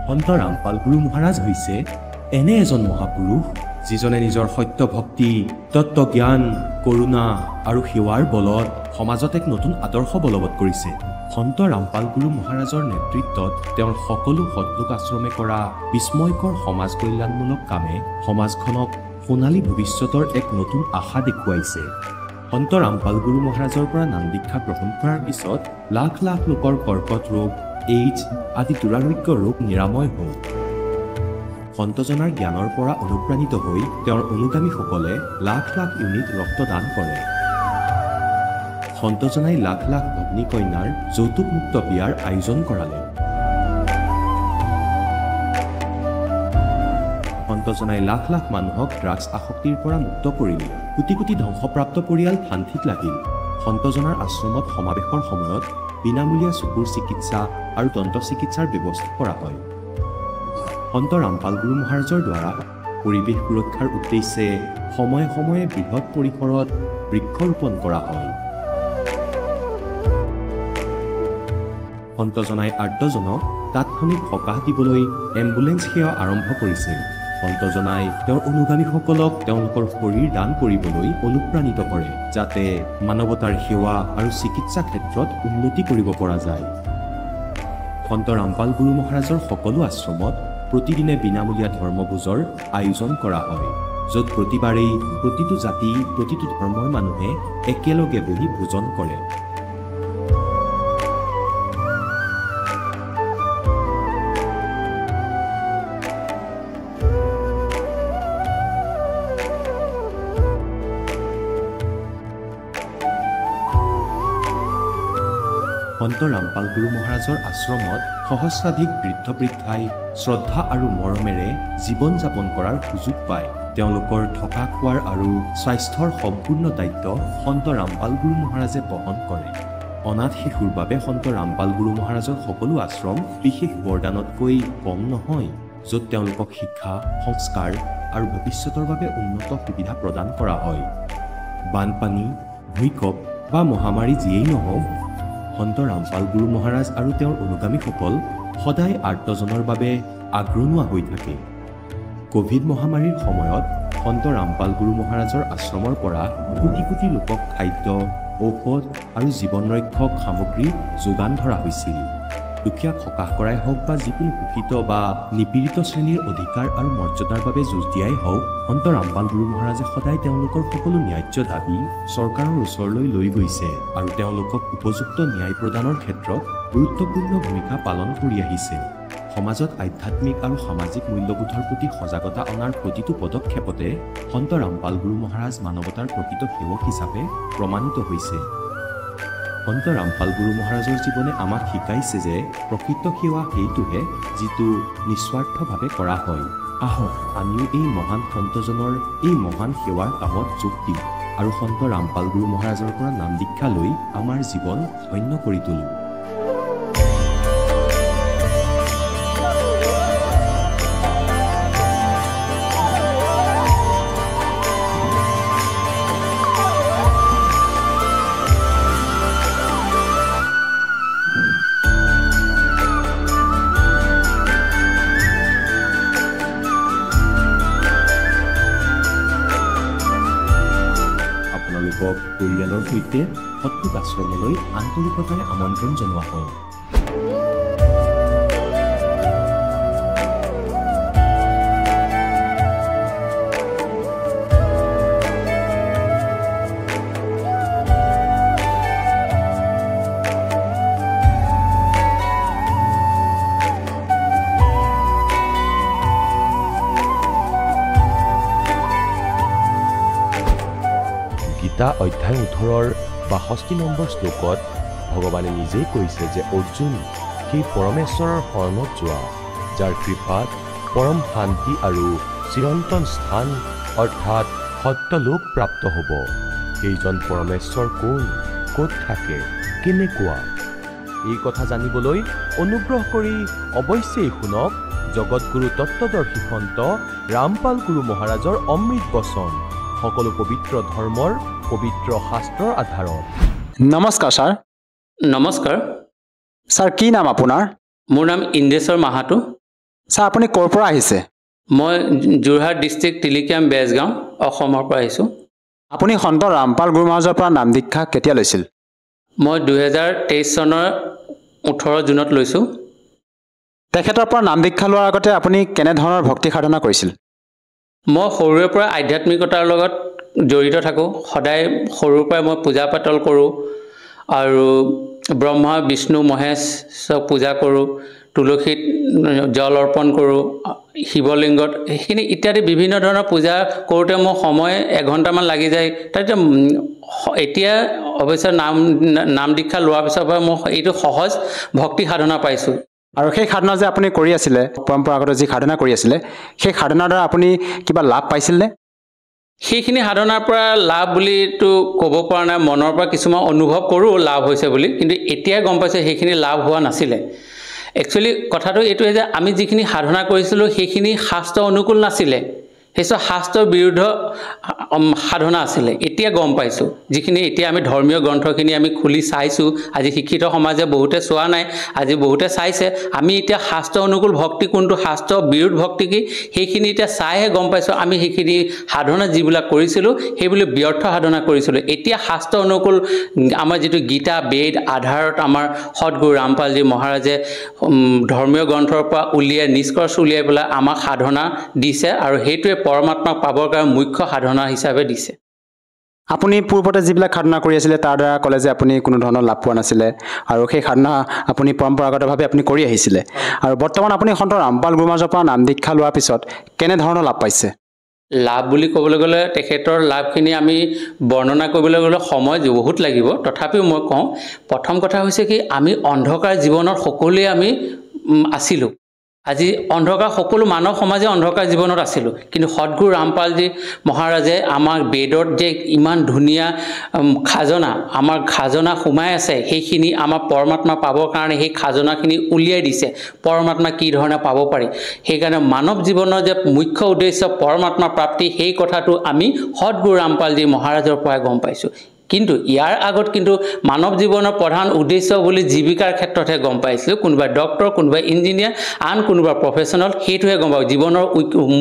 সন্ত ৰামপাল গুৰু মহাৰাজ হৈছে এনে এজন মহাপুৰুষ যিজনে নিজৰ সত্য ভক্তি, তত্ত্বজ্ঞান, কৰোণা আৰু সেৱাৰ বলত সমাজত এক নতুন আদৰ্শ বলবৎ কৰিছে। সন্ত ৰামপাল গুৰু মহাৰাজৰ নেতৃত্বত তেওঁৰ সকলো সৎলোক আশ্ৰমে কৰা বিস্ময়কৰ সমাজ কল্যাণমূলক কামে সমাজখনক সোণালী ভৱিষ্যতৰ এক নতুন আশা দেখুৱাইছে। সন্ত ৰামপাল গুৰু মহাৰাজৰ পৰা নাম দীক্ষা গ্ৰহণ কৰাৰ পিছত লাখ লাখ লোকৰ কৰ্কট ৰোগ, এইডছ আদি দুৰাৰোগ্য ৰোগ নিৰাময় হ'ল। সন্তজনাৰ জ্ঞানৰ পৰা অনুপ্ৰাণিত হৈ তেওঁৰ অনুগামীসকলে লাখ লাখ ইউনিট ৰক্তদান কৰে। সন্তজনাই লাখ লাখ ভগ্নী কন্যাৰ যৌতুকমুক্ত বিয়াৰ আয়োজন কৰালে। সন্তজনাই লাখ লাখ মানুহক ড্ৰাগছ আসক্তিৰ পৰা মুক্ত কৰিলে। কোটি কোটি ধ্বংসপ্ৰাপ্ত পৰিয়াল শান্তিত লাগিল। সন্তজনাৰ আশ্ৰমত সমাৱেশৰ সময়ত বিনামূলীয়া চকুৰ চিকিৎসা আৰু দন্ত চিকিৎসাৰ ব্যৱস্থা কৰা হয়। সন্ত ৰামপাল গুৰু মহাৰাজৰ দ্বাৰা পৰিৱেশ সুৰক্ষাৰ উদ্দেশ্যে সময়ে সময়ে বৃহৎ পৰিসৰত বৃক্ষৰোপণ কৰা হয়। সন্তজনাই আৰ্তজনক তাৎক্ষণিক সকাহ দিবলৈ এম্বুলেন্স সেৱা আৰম্ভ কৰিছিল। সন্তজনাই তেওঁৰ অনুগামীসকলক তেওঁলোকৰ শৰীৰ দান কৰিবলৈ অনুপ্ৰাণিত কৰে, যাতে মানৱতাৰ সেৱা আৰু চিকিৎসা ক্ষেত্ৰত উন্নতি কৰিব পৰা যায়। সন্ত ৰামপাল গুৰু মহাৰাজৰ সকলো আশ্ৰমত প্ৰতিদিনে বিনামূলীয়া ধৰ্মভোজৰ আয়োজন কৰা হয়, য'ত প্ৰতিবাৰেই প্ৰতিটো জাতি, প্ৰতিটো ধৰ্মৰ মানুহে একেলগে বহি ভোজন কৰে। সন্ত ৰামপাল গুৰু মহাৰাজৰ আশ্ৰমত সহস্ৰাধিক বৃদ্ধ বৃদ্ধাই শ্ৰদ্ধা আৰু মৰমেৰে জীৱন যাপন কৰাৰ সুযোগ পায়। তেওঁলোকৰ থকা খোৱাৰ আৰু স্বাস্থ্যৰ সম্পূৰ্ণ দায়িত্ব সন্ত ৰামপাল গুৰু মহাৰাজে বহন কৰে। অনাথ শিশুৰ বাবে সন্ত ৰামপাল গুৰু মহাৰাজৰ সকলো আশ্ৰম বিশেষ বৰদানতকৈ কম নহয়, য'ত তেওঁলোকক শিক্ষা, সংস্কাৰ আৰু ভৱিষ্যতৰ বাবে উন্নত সুবিধা প্ৰদান কৰা হয়। বানপানী, ভূঁইকঁপ বা মহামাৰী যিয়েই নহওক, সন্ত ৰামপাল গুৰু মহাৰাজ আৰু তেওঁৰ অনুগামীসকল সদায় আৰ্তজনৰ বাবে আগ্ৰনোৱা হৈ থাকে। কোভিড মহামাৰীৰ সময়ত সন্ত ৰামপাল গুৰু মহাৰাজৰ আশ্ৰমৰ পৰা কোটি কোটি লোকক খাদ্য, ঔষধ আৰু জীৱন ৰক্ষক সামগ্ৰী যোগান ধৰা হৈছিল। দুখীয়াক সকাহ কৰাই হওক বা যিকোনো শোষিত বা নিপীড়িত শ্ৰেণীৰ অধিকাৰ আৰু মৰ্যাদাৰ বাবে যুঁজ দিয়াই হওক, সন্ত ৰামপাল গুৰু মহাৰাজে সদায় তেওঁলোকৰ সকলো ন্যায্য দাবী চৰকাৰৰ ওচৰলৈ লৈ গৈছে আৰু তেওঁলোকক উপযুক্ত ন্যায় প্ৰদানৰ ক্ষেত্ৰত গুৰুত্বপূৰ্ণ ভূমিকা পালন কৰি আহিছে। সমাজত আধ্যাত্মিক আৰু সামাজিক মূল্যবোধৰ প্ৰতি সজাগতা অনাৰ প্ৰতিটো পদক্ষেপতে সন্ত ৰামপাল গুৰু মহাৰাজ মানৱতাৰ প্ৰকৃত সেৱক হিচাপে প্ৰমাণিত হৈছে। সন্ত ৰামপাল গুৰু মহাৰাজৰ জীৱনে আমাক শিকাইছে যে প্ৰকৃত সেৱা সেইটোহে যিটো নিস্বাৰ্থভাৱে কৰা হয়। আহক আমিও এই মহান সন্তজনৰ এই মহান সেৱাৰ কামত যোগ দিওঁ আৰু সন্ত ৰামপাল গুৰু মহাৰাজৰ পৰা নাম দীক্ষা লৈ আমাৰ জীৱন ধন্য কৰি তোলোঁ। পৰিয়ালৰ সৈতে সৎলোক আশ্ৰমলৈ আন্তৰিকতাৰে আমন্ত্ৰণ জনোৱা হয়। গীতা অধ্যায় 18 62 নম্বৰ শ্লোকত ভগৱানে নিজেই কৈছে যে অৰ্জুন সেই পৰমেশ্বৰৰ শৰণত যোৱা, যাৰ কৃপাত পৰম শান্তি আৰু চিৰন্তন স্থান অৰ্থাৎ সত্যলোক প্ৰাপ্ত হ'ব। সেইজন পৰমেশ্বৰ কোন, ক'ত থাকে, কেনেকুৱা? এই কথা জানিবলৈ অনুগ্ৰহ কৰি অৱশ্যেই শুনক জগতগুৰু তত্ত্বদৰ্শী সন্ত ৰামপাল গুৰু মহাৰাজৰ অমৃত বচন, সকলো পবিত্ৰ ধৰ্মৰ পবিত্ৰ শাস্ত্ৰৰ আধাৰত। নমস্কাৰ ছাৰ। নমস্কাৰ ছাৰ, কি নাম আপোনাৰ? মোৰ নাম ইন্দেশ্বৰ মাহাতো। ছাৰ আপুনি ক'ৰ পৰা আহিছে? মই যোৰহাট ডিষ্ট্ৰিক্ট তিলিকিয়াম বেজগাঁও অসমৰ পৰা আহিছোঁ। আপুনি সন্ত ৰামপাল গুৰু মহাৰাজৰ পৰা নাম দীক্ষা কেতিয়া লৈছিল? মই 2023 চনৰ 18 জুনত লৈছোঁ। তেখেতৰ পৰা নাম দীক্ষা লোৱাৰ আগতে আপুনি কেনেধৰণৰ ভক্তি সাধনা কৰিছিল? মই সৰুৰে পৰা আধ্যাত্মিকতাৰ লগত জড়িত থাকোঁ। সদায় সৰুৰ পৰাই মই পূজা পাতল কৰোঁ আৰু ব্ৰহ্মা বিষ্ণু মহেশক পূজা কৰোঁ, তুলসীত জল অৰ্পণ কৰোঁ, শিৱলিংগত সেইখিনি ইত্যাদি বিভিন্ন ধৰণৰ পূজা কৰোঁতে মোৰ সময় 1 ঘণ্টামান লাগি যায়। এতিয়া অৱশ্যে নাম দীক্ষা লোৱাৰ পিছৰ পৰা মই এইটো সহজ ভক্তি সাধনা পাইছোঁ। আৰু সেই সাধনা যে আপুনি কৰি আছিলে, পৰম্পৰাগত যি সাধনা কৰি আছিলে, সেই সাধনাৰ দ্বাৰা আপুনি কিবা লাভ পাইছিলনে? সেইখিনি সাধনাৰ পৰা লাভ বুলিতো ক'ব পৰা নাই, মনৰ পৰা কিছুমান অনুভৱ কৰোঁ লাভ হৈছে বুলি, কিন্তু এতিয়াই গম পাইছোঁ সেইখিনি লাভ হোৱা নাছিলে। একচুৱেলি কথাটো এইটোৱে যে আমি যিখিনি সাধনা কৰিছিলোঁ সেইখিনি শাস্ত্ৰ অনুকূল নাছিলে, সেইচব শাস্ত্ৰৰ বিৰুদ্ধ সাধনা আছিলে। এতিয়া গম পাইছোঁ যিখিনি এতিয়া আমি ধৰ্মীয় গ্ৰন্থখিনি আমি খুলি চাইছোঁ, আজি শিক্ষিত সমাজে বহুতে চোৱা নাই, আজি বহুতে চাইছে। আমি এতিয়া শাস্ত্ৰ অনুকূল ভক্তি কোনটো, শাস্ত্ৰ বিৰোধ ভক্তি কি, সেইখিনি এতিয়া চাইহে গম পাইছোঁ আমি সেইখিনি সাধনা যিবিলাক কৰিছিলোঁ সেইবিলাক ব্যৰ্থ সাধনা কৰিছিলোঁ। এতিয়া শাস্ত্ৰ অনুকূল আমাৰ যিটো গীতা বেদ আধাৰত আমাৰ সদগুৰু ৰামপালজী মহাৰাজে ধৰ্মীয় গ্ৰন্থৰ পৰা উলিয়াই নিষ্কৰ্ষ উলিয়াই পেলাই আমাক সাধনা দিছে আৰু সেইটোৱে পৰমাত্মাক পাবৰ কাৰণে মুখ্য সাধনা হিচাপে দিছে। আপুনি পূৰ্বতে যিবিলাক সাধনা কৰি আছিলে তাৰ দ্বাৰা ক'লে যে আপুনি কোনো ধৰণৰ লাভ পোৱা নাছিলে আৰু সেই সাধনা আপুনি পৰম্পৰাগতভাৱে আপুনি কৰি আহিছিলে, আৰু বৰ্তমান আপুনি সন্ত ৰামপাল গুৰু মহাৰাজৰ পৰা নাম দীক্ষা লোৱাৰ পিছত কেনেধৰণৰ লাভ পাইছে? লাভ বুলি ক'বলৈ গ'লে তেখেতৰ লাভখিনি আমি বৰ্ণনা কৰিবলৈ গ'লে সময় বহুত লাগিব, তথাপিও মই কওঁ প্ৰথম কথা হৈছে কি আমি অন্ধকাৰ জীৱনত সকলোৱে আমি আছিলোঁ। আজি অন্ধকাৰ সকলো মানৱ সমাজে অন্ধকাৰ জীৱনত আছিলোঁ, কিন্তু সদগুৰু ৰামপালজী মহাৰাজে আমাক বেদত যে ইমান ধুনীয়া খাজনা, আমাৰ খাজনা সোমাই আছে, সেইখিনি আমাৰ পৰমাত্মা পাবৰ কাৰণে সেই খাজনাখিনি উলিয়াই দিছে, পৰমাত্মা কি ধৰণে পাব পাৰি। সেইকাৰণে মানৱ জীৱনৰ যে মুখ্য উদ্দেশ্য পৰমাত্মা প্ৰাপ্তি, সেই কথাটো আমি সদগুৰু ৰামপালজী মহাৰাজৰ পৰাই গম পাইছোঁ। কিন্তু ইয়াৰ আগত কিন্তু মানৱ জীৱনৰ প্ৰধান উদ্দেশ্য বুলি জীৱিকাৰ ক্ষেত্ৰতহে গম পাইছিলোঁ, কোনোবাই ডক্টৰ, কোনোবাই ইঞ্জিনিয়াৰ, আন কোনোবা প্ৰফেশ্যনেল, সেইটোহে গম পাওঁ জীৱনৰ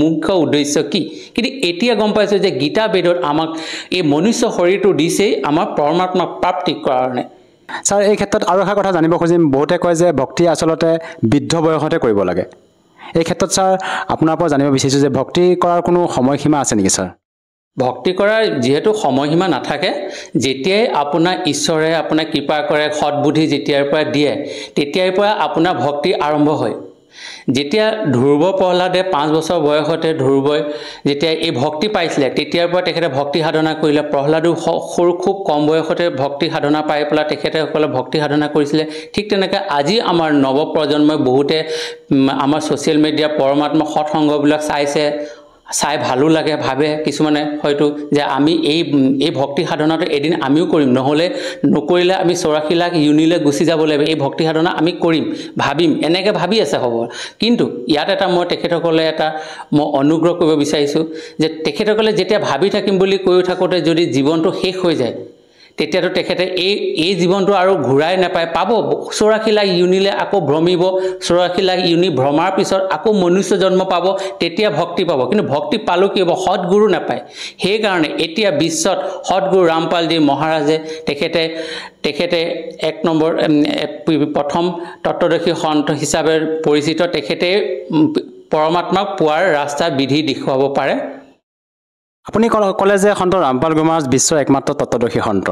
মুখ্য উদ্দেশ্য কি। কিন্তু এতিয়া গম পাইছোঁ যে গীতা বেদত আমাক এই মনুষ্য শৰীৰটো দিছেই আমাৰ পৰমাত্মা প্ৰাপ্তিৰ কাৰণে। ছাৰ এই ক্ষেত্ৰত আৰু এটা কথা জানিব খুজিম, বহুতে কয় যে ভক্তি আচলতে বৃদ্ধ বয়সতে কৰিব লাগে। এই ক্ষেত্ৰত ছাৰ আপোনাৰ পৰা জানিব বিচাৰিছোঁ যে ভক্তি কৰাৰ কোনো সময়সীমা আছে নেকি ছাৰ? ভক্তি কৰাৰ যিহেতু সময়সীমা নাথাকে, যেতিয়াই আপোনাৰ ঈশ্বৰে আপোনাক কৃপা কৰে, সৎবুদ্ধি যেতিয়াৰ পৰা দিয়ে তেতিয়াৰ পৰা আপোনাৰ ভক্তি আৰম্ভ হয়। যেতিয়া ধ্ৰুৱ প্ৰহ্লাদে 5 বছৰ বয়সতে ধ্ৰুৱই যেতিয়া এই ভক্তি পাইছিলে তেতিয়াৰ পৰা তেখেতে ভক্তি সাধনা কৰিলে। প্ৰহ্লাদো সৰু খুব কম বয়সতে ভক্তি সাধনা পাই পেলাই তেখেতেসকলে ভক্তি সাধনা কৰিছিলে। ঠিক তেনেকৈ আজি আমাৰ নৱপ্ৰজন্মই বহুতে আমাৰ ছ'চিয়েল মিডিয়া পৰমাত্মা সৎসংগবিলাক চাইছে, চাই ভালো লাগে, ভাবে কিছুমানে হয়তো যে আমি এই ভক্তি সাধনাটো এদিন আমিও কৰিম, নহ'লে নকৰিলে আমি 84 লাখ ইউনিলৈ গুচি যাব লাগিব, এই ভক্তি সাধনা আমি কৰিম, ভাবিম, এনেকৈ ভাবি আছে হ'ব। কিন্তু ইয়াত এটা মই তেখেতসকলে মই অনুগ্ৰহ কৰিব বিচাৰিছোঁ যে তেখেতসকলে যেতিয়া ভাবি থাকিম বুলি কৈ থাকোঁতে যদি জীৱনটো শেষ হৈ যায় তেতিয়াতো তেখেতে এই জীৱনটো আৰু ঘূৰাই নাপায়, পাব 84 লাখ ইউনিলে আকৌ ভ্ৰমিব, 84 লাখ ইউনি ভ্ৰমাৰ পিছত আকৌ মনুষ্য জন্ম পাব, তেতিয়া ভক্তি পাব। কিন্তু ভক্তি পালোঁ কি হ'ব, সৎগুৰু নাপায়। সেইকাৰণে এতিয়া বিশ্বত সৎগুৰু ৰামপালজী মহাৰাজে তেখেতে 1 নম্বৰ প্ৰথম তত্ত্বদৰ্শী সন্ত হিচাপে পৰিচিত, তেখেতে পৰমাত্মাক পোৱাৰ ৰাস্তা বিধি দেখুৱাব পাৰে। আপুনি ক'লে যে সন্ত ৰামপাল গুৰু মহাৰাজ বিশ্বৰ একমাত্ৰ তত্ত্বদৰ্শী সন্ত,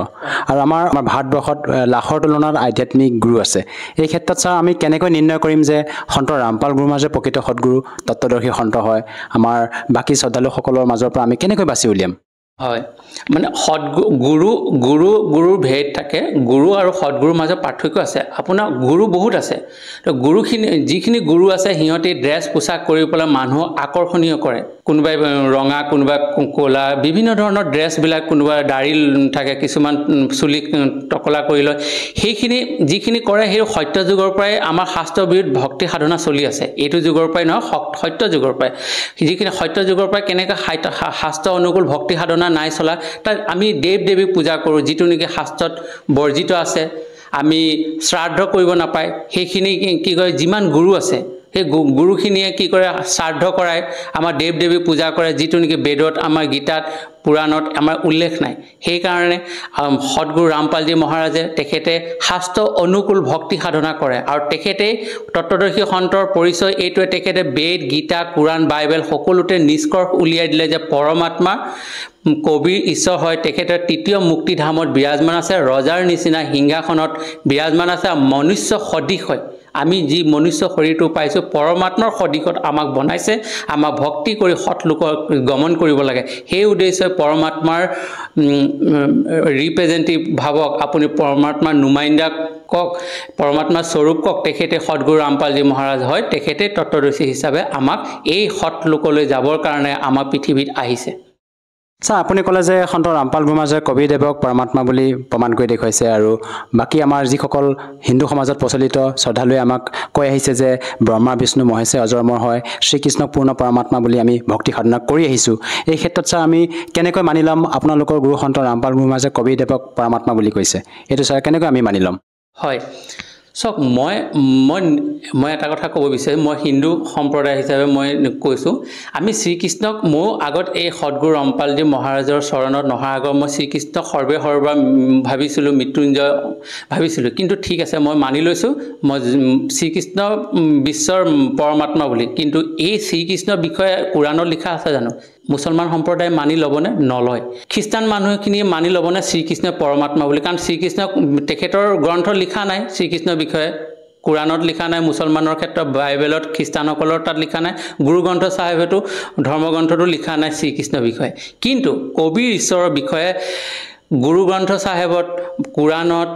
আৰু আমাৰ ভাৰতবৰ্ষত লাখৰ তুলনাত আধ্যাত্মিক গুৰু আছে। এই ক্ষেত্ৰত ছাৰ আমি কেনেকৈ নিৰ্ণয় কৰিম যে সন্ত ৰামপাল গুৰু মহাৰাজে প্ৰকৃত সৎগুৰু তত্ত্বদৰ্শী সন্ত হয়? আমাৰ বাকী শ্ৰদ্ধালুসকলৰ মাজৰ পৰা আমি কেনেকৈ বাছি উলিয়াম? হয়, মানে গুৰুৰ ভেদ থাকে, গুৰু আৰু সৎগুৰুৰ মাজত পাৰ্থক্য আছে। আপোনাৰ গুৰু বহুত আছে, তো যিখিনি গুৰু আছে সিহঁতে ড্ৰেছ পোছাক কৰি পেলাই মানুহক আকৰ্ষণীয় কৰে, কোনোবাই ৰঙা, কোনোবাই ক'লা, বিভিন্ন ধৰণৰ ড্ৰেছবিলাক, কোনোবাই দাড়ি থাকে, কিছুমান চুলি টকলা কৰি লয়। সেইখিনি যিখিনি কৰে সেই সত্য যুগৰ পৰাই আমাৰ শাস্ত্ৰৰ বিৰুদ্ধ ভক্তি সাধনা চলি আছে। এইটো যুগৰ পৰাই নহয়, সত্য যুগৰ পৰাই। যিখিনি সত্য যুগৰ পৰাই কেনেকৈ শাস্ত্ৰ অনুকূল ভক্তি সাধনা নাই চলা, তাত আমি দেৱ দেৱীক পূজা কৰোঁ, যিটো নেকি শাস্ত্ৰত বৰ্জিত আছে। আমি শ্ৰাদ্ধ কৰিব নাপায়, সেইখিনি কি কয় যিমান গুৰু আছে সেই গুৰুখিনিয়ে কি কৰে শ্ৰাদ্ধ কৰায় আমাৰ দেৱ দেৱী পূজা কৰে যিটো নেকি বেদত আমাৰ গীতাত পুৰাণত আমাৰ উল্লেখ নাই সেইকাৰণে সদগুৰু ৰামপালজী মহাৰাজে তেখেতে শাস্ত্ৰ অনুকূল ভক্তি সাধনা কৰে আৰু তেখেতে তত্ত্বদৰ্শী সন্তৰ পৰিচয় এইটোৱে তেখেতে বেদ গীতা কুৰাণ বাইবেল সকলোতে নিষ্কৰ্ষ উলিয়াই দিলে যে পৰমাত্মা কবিৰ ঈশ্বৰ হয় তেখেতৰ তৃতীয় মুক্তিধামত বিৰাজমান আছে ৰজাৰ নিচিনা সিংহাসনত বিৰাজমান আছে মনুষ্য সদৃশ হয় আমি যি মনুষ্য শৰীৰটো পাইছোঁ পৰমাত্মাৰ সদৃশত আমাক বনাইছে আমাক ভক্তি কৰি সৎলোকৰ গমন কৰিব লাগে সেই উদ্দেশ্যে পৰমাত্মাৰ ৰিপ্ৰেজেণ্টেটিভ ভাৱক আপুনি পৰমাত্মাৰ নুমাইন্দা কক পৰমাত্মাৰ স্বৰূপ কক তেখেতে সদগুৰু ৰামপালজী মহাৰাজ হয় তেখেতে তত্ত্বদৰ্শী হিচাপে আমাক এই সৎলোকলৈ যাবৰ কাৰণে আমাৰ পৃথিৱীত আহিছে ছাৰ আপুনি ক'লে যে সন্ত ৰামপাল গুৰুমাজে কবিদেৱক পৰমাত্মা বুলি প্ৰমাণ কৰি দেখুৱাইছে আৰু বাকী আমাৰ যিসকল হিন্দু সমাজত প্ৰচলিত শ্ৰদ্ধালুৱে আমাক কৈ আহিছে যে ব্ৰহ্মা বিষ্ণু মহেশে অজৰমৰ হয় শ্ৰীকৃষ্ণক পূৰ্ণ পৰমাত্মা বুলি আমি ভক্তি সাধনা কৰি আহিছোঁ এই ক্ষেত্ৰত ছাৰ আমি কেনেকৈ মানি ল'ম আপোনালোকৰ গুৰু সন্ত ৰামপাল গুৰুমাজে কবিদেৱক পৰমাত্মা বুলি কৈছে এইটো ছাৰ কেনেকৈ আমি মানি ল'ম হয় চাওক মই এটা কথা ক'ব বিচাৰিম মই হিন্দু সম্প্ৰদায় হিচাপে মই কৈছোঁ আমি শ্ৰীকৃষ্ণক মোৰ আগত এই সদগুৰু ৰামপালজী মহাৰাজৰ চৰণত নহাৰ আগত মই শ্ৰীকৃষ্ণক সৰ্বা ভাবিছিলোঁ মৃত্যুঞ্জয় ভাবিছিলোঁ কিন্তু ঠিক আছে মই মানি লৈছোঁ মই শ্ৰীকৃষ্ণ বিশ্বৰ পৰমাত্মা বুলি কিন্তু এই শ্ৰীকৃষ্ণৰ বিষয়ে কোৰাণত লিখা আছে জানো মুছলমান সম্প্ৰদায় মানি ল'বনে নলয় খ্ৰীষ্টান মানুহখিনিয়ে মানি ল'বনে শ্ৰীকৃষ্ণ পৰমাত্মা বুলি কাৰণ শ্ৰীকৃষ্ণ তেখেতৰ গ্ৰন্থ লিখা নাই শ্ৰীকৃষ্ণৰ বিষয়ে কোৰাণত লিখা নাই মুছলমানৰ ক্ষেত্ৰত বাইবেলত খ্ৰীষ্টানসকলৰ তাত লিখা নাই গুৰু গ্ৰন্থ চাহেবেতো ধৰ্মগ্ৰন্থটো লিখা নাই শ্ৰীকৃষ্ণৰ বিষয়ে কিন্তু কবিৰ ঈশ্বৰৰ বিষয়ে গুৰু গ্ৰন্থ চাহেবত কোৰাণত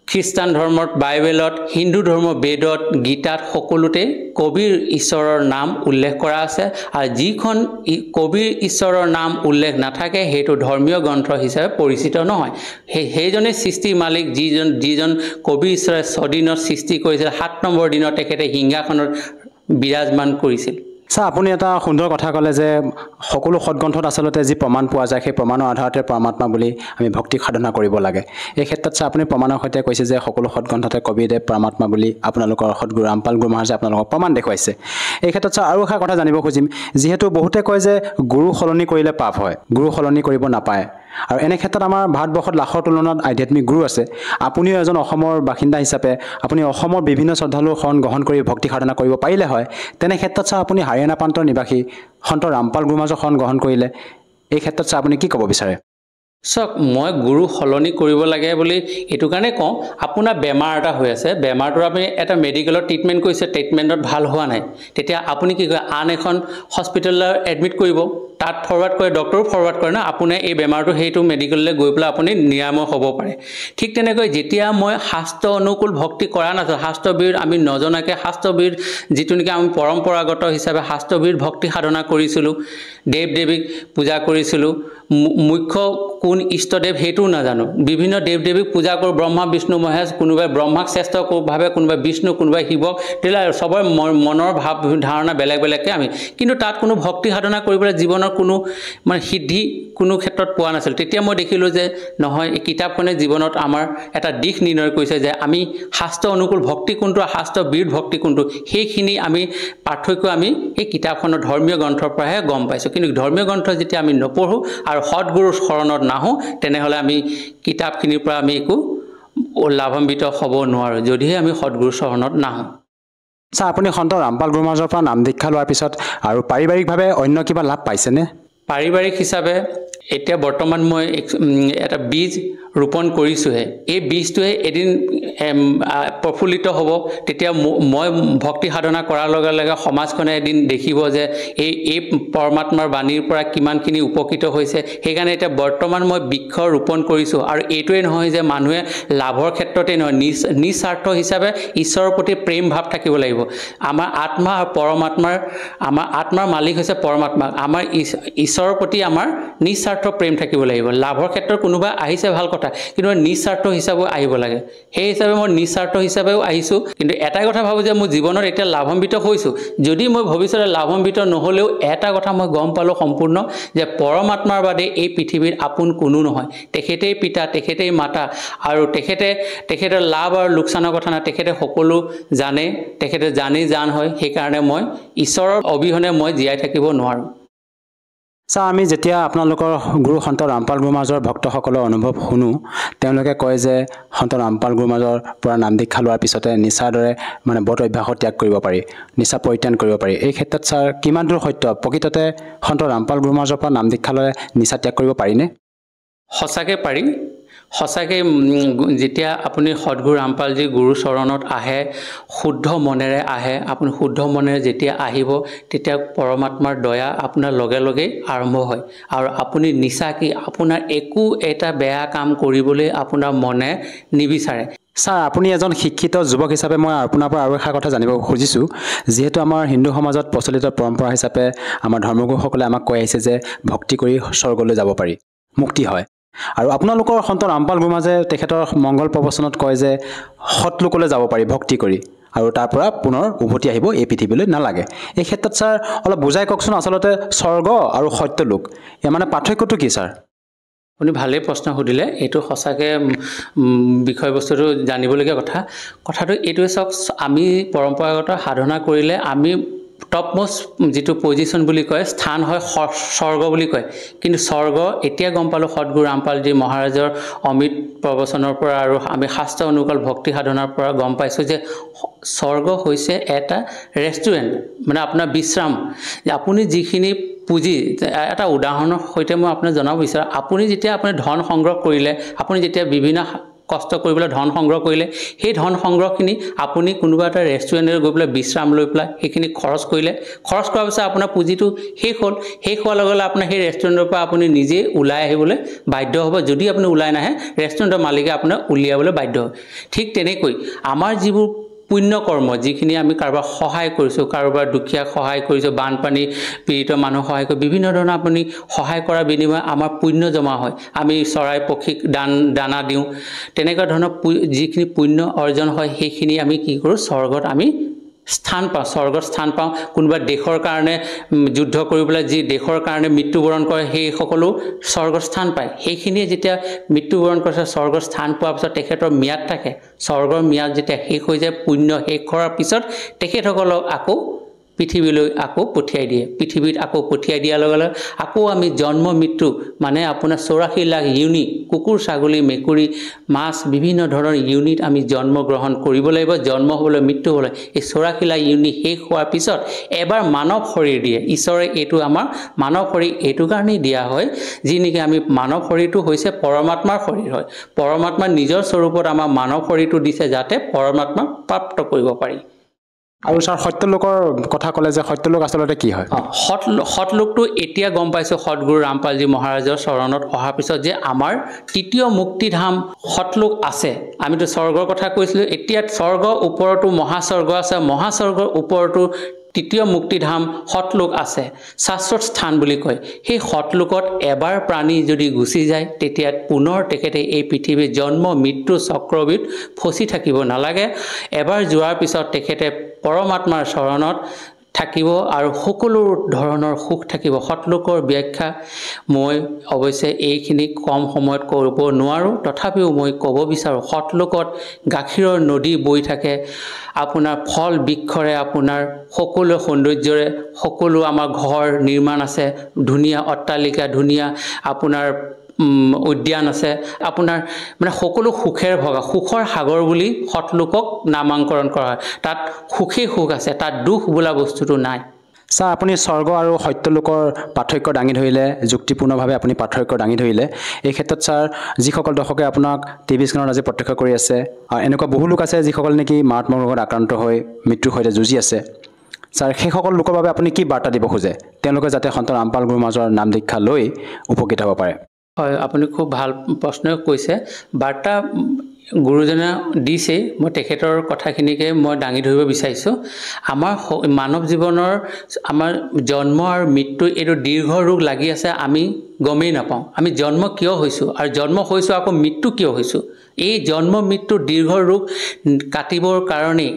খ্ৰীষ্টান ধৰ্মত বাইবেলত হিন্দু ধৰ্ম বেদত গীতাত সকলোতে কবিৰ ঈশ্বৰৰ নাম উল্লেখ কৰা আছে আৰু যিখন কবিৰ ঈশ্বৰৰ নাম উল্লেখ নাথাকে সেইটো ধৰ্মীয় গ্ৰন্থ হিচাপে পৰিচিত নহয় সেইজনে সৃষ্টিৰ মালিক যিজন কবিৰ ঈশ্বৰে 6 দিনত সৃষ্টি কৰিছিল 7 নম্বৰ দিনত তেখেতে সিংহাসনত বিৰাজমান কৰিছিল ছাৰ আপুনি এটা সুন্দৰ কথা ক'লে যে সকলো সৎগ্ৰন্থত আচলতে যি প্ৰমাণ পোৱা যায় সেই প্ৰমাণৰ আধাৰতে পৰমাত্মা বুলি আমি ভক্তি সাধনা কৰিব লাগে এই ক্ষেত্ৰত ছাৰ আপুনি প্ৰমাণৰ সৈতে কৈছে যে সকলো সৎগ্ৰন্থতে কবিদেৱ পৰমাত্মা বুলি আপোনালোকৰ সদগুৰু ৰামপাল গুৰু মহাৰাজে আপোনালোকক প্ৰমাণ দেখুৱাইছে এই ক্ষেত্ৰত ছাৰ আৰু এটা কথা জানিব খুজিম যিহেতু বহুতে কয় যে গুৰু সলনি কৰিলে পাপ হয় গুৰু সলনি কৰিব নাপায় আৰু এনে ক্ষেত্ৰত আমাৰ ভাৰতবৰ্ষত লাখৰ তুলনাত আধ্যাত্মিক গুৰু আছে আপুনিও এজন অসমৰ বাসিন্দা হিচাপে আপুনি অসমৰ বিভিন্ন শ্ৰদ্ধালুৰ শৰণ গ্ৰহণ কৰি ভক্তি সাধনা কৰিব পাৰিলে হয় তেনে ক্ষেত্ৰত ছাৰ আপুনি হাৰিয়ানা প্ৰান্তৰ নিবাসী সন্ত ৰামপাল গুৰুমাজৰ শৰণ গ্ৰহণ কৰিলে এই ক্ষেত্ৰত ছাৰ আপুনি কি ক'ব বিচাৰে চাওক মই গুৰু সলনি কৰিব লাগে বুলি এইটো কাৰণে কওঁ আপোনাৰ বেমাৰ এটা হৈ আছে বেমাৰটোৰ আপুনি এটা মেডিকেলত ট্ৰিটমেণ্ট কৰিছে ট্ৰিটমেণ্টত ভাল হোৱা নাই তেতিয়া আপুনি কি কয় আন এখন হস্পিটেলত এডমিট কৰিব তাত ফৰৱাৰ্ড কৰে ডক্টৰো ফৰৱাৰ্ড কৰে না আপুনি এই বেমাৰটো সেইটো মেডিকেললৈ গৈ পেলাই আপুনি নিৰাময় হ'ব পাৰে ঠিক তেনেকৈ যেতিয়া মই শাস্ত্ৰ অনুকূল ভক্তি কৰা নাছিলোঁ শাস্ত্ৰবিদ আমি নজনাকৈ শাস্ত্ৰবিদ যিটো নেকি আমি পৰম্পৰাগত হিচাপে শাস্ত্ৰবিদ ভক্তি সাধনা কৰিছিলোঁ দেৱ দেৱীক পূজা কৰিছিলোঁ মুখ্য কোন ইষ্টদেৱ সেইটোও নাজানো বিভিন্ন দেৱ দেৱীক পূজা কৰোঁ ব্ৰহ্মা বিষ্ণু মহেশ কোনোবাই ব্ৰহ্মাক শ্ৰেষ্ঠ ভাৱে কোনোবাই বিষ্ণু কোনোবাই শিৱক তেতিয়া সবৰে মনৰ ভাৱ ধাৰণা বেলেগ বেলেগকৈ আমি কিন্তু তাত কোনো ভক্তি সাধনা কৰিবলৈ জীৱনৰ কোনো মানে সিদ্ধি কোনো ক্ষেত্ৰত পোৱা নাছিল তেতিয়া মই দেখিলোঁ যে নহয় এই কিতাপখনে জীৱনত আমাৰ এটা দিশ নিৰ্ণয় কৰিছে যে আমি শাস্ত্ৰ অনুকূল ভক্তি কোনটো শাস্ত্ৰ বিৰুদ্ধ ভক্তি কোনটো সেইখিনি আমি পাৰ্থক্য আমি এই কিতাপখনৰ ধৰ্মীয় গ্ৰন্থৰ পৰাহে গম পাইছোঁ কিন্তু ধৰ্মীয় গ্ৰন্থ যেতিয়া আমি নপঢ়োঁ আৰু সৎগুৰুৰ শৰণত নাহোঁ তেনেহ'লে আমি কিতাপখিনিৰ পৰা আমি একো লাভান্বিত হ'ব নোৱাৰোঁ যদিহে আমি সৎগুৰুৰ শৰণত নাহোঁ ছাৰ আপুনি সন্ত ৰামপাল গুৰুমাজৰ পৰা নাম দীক্ষা লোৱাৰ পিছত আৰু পাৰিবাৰিকভাৱে অন্য কিবা লাভ পাইছেনে পাৰিবাৰিক হিচাপে এতিয়া বৰ্তমান মই এটা বীজ ৰোপণ কৰিছোঁহে এই বীজটোৱে এদিন প্ৰফুল্লিত হ'ব তেতিয়া মই ভক্তি সাধনা কৰাৰ লগে লগে সমাজখনে এদিন দেখিব যে এই পৰমাত্মাৰ বাণীৰ পৰা কিমানখিনি উপকৃত হৈছে সেইকাৰণে এতিয়া বৰ্তমান মই বৃক্ষ ৰোপণ কৰিছোঁ আৰু এইটোৱেই নহয় যে মানুহে লাভৰ ক্ষেত্ৰতেই নহয় নিস্বাৰ্থ হিচাপে ঈশ্বৰৰ প্ৰতি প্ৰেম ভাৱ থাকিব লাগিব আমাৰ আত্মা আৰু পৰমাত্মাৰ আমাৰ আত্মাৰ মালিক হৈছে পৰমাত্মা আমাৰ ঈশ্বৰৰ প্ৰতি আমাৰ নিস্বাৰ্থ নিস্বাৰ্থ প্ৰেম থাকিব লাগিব লাভৰ ক্ষেত্ৰত কোনোবা আহিছে ভাল কথা কিন্তু নিস্বাৰ্থ হিচাপে আহিব লাগে সেই হিচাপে মই নিস্বাৰ্থ হিচাপেও আহিছোঁ কিন্তু এটাই কথা ভাবোঁ যে মোৰ জীৱনত এতিয়া লাভান্বিত হৈছোঁ যদি মই ভৱিষ্যতে লাভান্বিত নহ'লেও এটা কথা মই গম পালোঁ সম্পূৰ্ণ যে পৰমাত্মাৰ বাদে এই পৃথিৱীত আপোন কোনো নহয় তেখেতেই পিতা তেখেতেই মাতা আৰু তেখেতে লাভ আৰু লোকচানৰ কথা নাই তেখেতে সকলো জানে তেখেতে জানেই জান হয় সেইকাৰণে মই ঈশ্বৰৰ অবিহনে মই জীয়াই থাকিব নোৱাৰোঁ ছাৰ আমি যেতিয়া আপোনালোকৰ গুৰু সন্ত ৰামপাল গুৰু মহাৰাজৰ ভক্তসকলৰ অনুভৱ শুনো তেওঁলোকে কয় যে সন্ত ৰামপাল গুৰু মহাৰাজৰ পৰা নাম দীক্ষা লোৱাৰ পিছতে নিচাৰ দৰে মানে বদ অভ্যাসত ত্যাগ কৰিব পাৰি নিচা পৰিত্ৰাণ কৰিব পাৰি এই ক্ষেত্ৰত ছাৰ কিমান দূৰ সত্য প্ৰকৃততে সন্ত ৰামপাল গুৰু মহাৰাজৰ পৰা নাম দীক্ষা ল'লে নিচা ত্যাগ কৰিব পাৰিনে সঁচাকৈ পাৰি সঁচাকৈ যেতিয়া আপুনি সদগুৰু ৰামপালজী গুৰু চৰণত আহে শুদ্ধ মনেৰে আহে আপুনি শুদ্ধ মনেৰে যেতিয়া আহিব তেতিয়া পৰমাত্মাৰ দয়া আপোনাৰ লগে লগেই আৰম্ভ হয় আৰু আপুনি নিচা কি আপোনাৰ একো এটা বেয়া কাম কৰিবলৈ আপোনাৰ মনে নিবিচাৰে ছাৰ আপুনি এজন শিক্ষিত যুৱক হিচাপে মই আপোনাৰ পৰা আৰু এষাৰ কথা জানিব খুজিছোঁ যিহেতু আমাৰ হিন্দু সমাজত প্ৰচলিত পৰম্পৰা হিচাপে আমাৰ ধৰ্মগুৰুসকলে আমাক কৈ আহিছে যে ভক্তি কৰি স্বৰ্গলৈ যাব পাৰি মুক্তি হয় আৰু আপোনালোকৰ সন্ত ৰামপাল গুৰু মহাৰাজে তেখেতৰ মংগল প্ৰবচনত কয় যে সৎলোকলৈ যাব পাৰি ভক্তি কৰি আৰু তাৰ পৰা পুনৰ উভতি আহিব এই পৃথিৱীলৈ নালাগে এই ক্ষেত্ৰত ছাৰ অলপ বুজাই কওকচোন আচলতে স্বৰ্গ আৰু সত্যলোক ইয়াৰ মানে পাৰ্থক্যটো কি ছাৰ আপুনি ভালেই প্ৰশ্ন সুধিলে এইটো সঁচাকৈ বিষয়বস্তুটো জানিবলগীয়া কথাটো এইটোৱে চাওক আমি পৰম্পৰাগত সাধনা কৰিলে আমি টপ মোষ্ট যিটো পজিশ্যন বুলি কয় স্থান হয় স্বৰ্গ বুলি কয় কিন্তু স্বৰ্গ এতিয়া গম পালোঁ সদগুৰু ৰামপালজী মহাৰাজৰ অমৃত প্ৰবচনৰ পৰা আৰু আমি শাস্ত্ৰ অনুকূল ভক্তি সাধনাৰ পৰা গম পাইছোঁ যে স্বৰ্গ হৈছে এটা ৰেষ্টুৰেণ্ট মানে আপোনাৰ বিশ্ৰাম আপুনি যিখিনি পুঁজি এটা উদাহৰণৰ সৈতে মই আপোনাক জনাব বিচাৰোঁ আপুনি যেতিয়া আপুনি ধন সংগ্ৰহ কৰিলে আপুনি যেতিয়া বিভিন্ন কষ্ট কৰিবলৈ ধন সংগ্ৰহ কৰিলে সেই ধন সংগ্ৰহখিনি আপুনি কোনোবা এটা ৰেষ্টুৰেণ্টত গৈ পেলাই বিশ্ৰাম লৈ পেলাই সেইখিনি খৰচ কৰিলে খৰচ কৰাৰ পিছত আপোনাৰ পুঁজিটো শেষ হ'ল শেষ হোৱাৰ লগে লগে আপোনাৰ সেই ৰেষ্টুৰেণ্টৰ পৰা আপুনি নিজেই ওলাই আহিবলৈ বাধ্য হ'ব যদি আপুনি ওলাই নাহে ৰেষ্টুৰেণ্টৰ মালিকে আপোনাক উলিয়াবলৈ বাধ্য হয় ঠিক তেনেকৈ আমাৰ যিবোৰ পুণ্য কৰ্ম যিখিনি আমি কাৰোবাক সহায় কৰিছোঁ কাৰোবাৰ দুখীয়াক সহায় কৰিছোঁ বানপানী পীড়িত মানুহ সহায় কৰি বিভিন্ন ধৰণৰ আপুনি সহায় কৰাৰ বিনিময়ত আমাৰ পুণ্য জমা হয় আমি চৰাই পক্ষীক দানা দিওঁ তেনেকুৱা ধৰণৰ যিখিনি পুণ্য অৰ্জন হয় সেইখিনি আমি কি কৰোঁ স্বৰ্গত আমি স্থান পাওঁ স্বৰ্গত স্থান পাওঁ কোনোবা দেশৰ কাৰণে যুদ্ধ কৰিবলৈ যি দেশৰ কাৰণে মৃত্যুবৰণ কৰে সেই সকলো স্বৰ্গত স্থান পায় সেইখিনিয়ে যেতিয়া মৃত্যুবৰণ কৰিছে স্বৰ্গত স্থান পোৱাৰ পিছত তেখেতৰ ম্যাদ থাকে স্বৰ্গৰ ম্যাদ যেতিয়া শেষ হৈ যায় পুণ্য শেষ কৰাৰ পিছত তেখেতসকলক আকৌ পৃথিৱীলৈ আকৌ পঠিয়াই দিয়ে পৃথিৱীত আকৌ পঠিয়াই দিয়াৰ লগে লগে আকৌ আমি জন্ম মৃত্যু মানে আপোনাৰ 84 লাখ ইউনিট কুকুৰ ছাগলী মেকুৰী মাছ বিভিন্ন ধৰণৰ ইউনিট আমি জন্ম গ্ৰহণ কৰিব লাগিব জন্ম হ'বলৈ মৃত্যু হ'বলৈ এই 84 লাখ ইউনিট শেষ হোৱাৰ পিছত এবাৰ মানৱ শৰীৰ দিয়ে ঈশ্বৰে এইটো আমাৰ মানৱ শৰীৰ এইটো কাৰণেই দিয়া হয় যি নেকি আমি মানৱ শৰীৰটো হৈছে পৰমাত্মাৰ শৰীৰ হয় পৰমাত্মাৰ নিজৰ স্বৰূপত আমাৰ মানৱ শৰীৰটো দিছে যাতে পৰমাত্মাক প্ৰাপ্ত কৰিব পাৰি আৰু ছাৰ সত্যলোকৰ কথা ক'লে যে সত্যলোক আচলতে কি হয় সৎলোকটো এতিয়া গম পাইছোঁ সদগুৰু ৰামপালজী মহাৰাজৰ চৰণত অহাৰ পিছত যে আমাৰ তৃতীয় মুক্তিধাম সৎলোক আছে আমিতো স্বৰ্গৰ কথা কৈছিলোঁ এতিয়া স্বৰ্গৰ ওপৰতো মহাস্বৰ্গ আছে মহাস্বৰ্গৰ ওপৰতো তৃতীয় মুক্তিধাম সৎলোক আছে শাশ্বত স্থান বুলি কয় সেই সৎলোকত এবাৰ প্ৰাণী যদি গুচি যায় তেতিয়া পুনৰ তেখেতে এই পৃথিৱীৰ জন্ম মৃত্যু চক্ৰবিধ ফচি থাকিব নালাগে এবাৰ যোৱাৰ পিছত তেখেতে পৰমাত্মাৰ চৰণত থাকিব আৰু সকলো ধৰণৰ সুখ থাকিব সৎলোকৰ ব্যাখ্যা মই অৱশ্যে এইখিনি কম সময়ত কৰিব নোৱাৰোঁ তথাপিও মই ক'ব বিচাৰোঁ সৎলোকত গাখীৰৰ নদী বৈ থাকে আপোনাৰ ফল বৃক্ষৰে আপোনাৰ সকলো সৌন্দৰ্যৰে সকলো আমাৰ ঘৰ নিৰ্মাণ আছে ধুনীয়া অট্টালিকা ধুনীয়া আপোনাৰ উদ্যান আছে আপোনাৰ মানে সকলো সুখেৰে ভগা সুখৰ সাগৰ বুলি সৎলোকক নামাকৰণ কৰা হয় তাত সুখেই সুখ আছে তাত দুখ বোলা বস্তুটো নাই ছাৰ আপুনি স্বৰ্গ আৰু সত্যলোকৰ পাৰ্থক্য দাঙি ধৰিলে যুক্তিপূৰ্ণভাৱে আপুনি পাৰ্থক্য দাঙি ধৰিলে এই ক্ষেত্ৰত ছাৰ যিসকল দৰ্শকে আপোনাক টিভি স্ক্ৰীণত আজি প্ৰত্যক্ষ কৰি আছে আৰু এনেকুৱা বহু লোক আছে যিসকল নেকি মাৰাত্মক ৰোগত আক্ৰান্ত হৈ মৃত্যুৰ সৈতে যুঁজি আছে ছাৰ সেইসকল লোকৰ বাবে আপুনি কি বাৰ্তা দিব খোজে তেওঁলোকে যাতে সন্ত ৰামপাল গুৰু মহাৰাজৰ নাম দীক্ষা লৈ উপকৃত হ'ব পাৰে হয় আপুনি খুব ভাল প্ৰশ্ন কৈছে বাৰ্তা গুৰুজনে দিছে মই তেখেতৰ কথাখিনিকে মই দাঙি ধৰিব বিচাৰিছোঁ আমাৰ মানৱ জীৱনৰ আমাৰ জন্ম আৰু মৃত্যু এইটো দীৰ্ঘ ৰোগ লাগি আছে আমি গমেই নাপাওঁ আমি জন্ম কিয় হৈছোঁ আৰু জন্ম হৈছোঁ আকৌ মৃত্যু কিয় হৈছোঁ এই জন্ম মৃত্যু দীৰ্ঘ ৰোগ কাটিবৰ কাৰণেই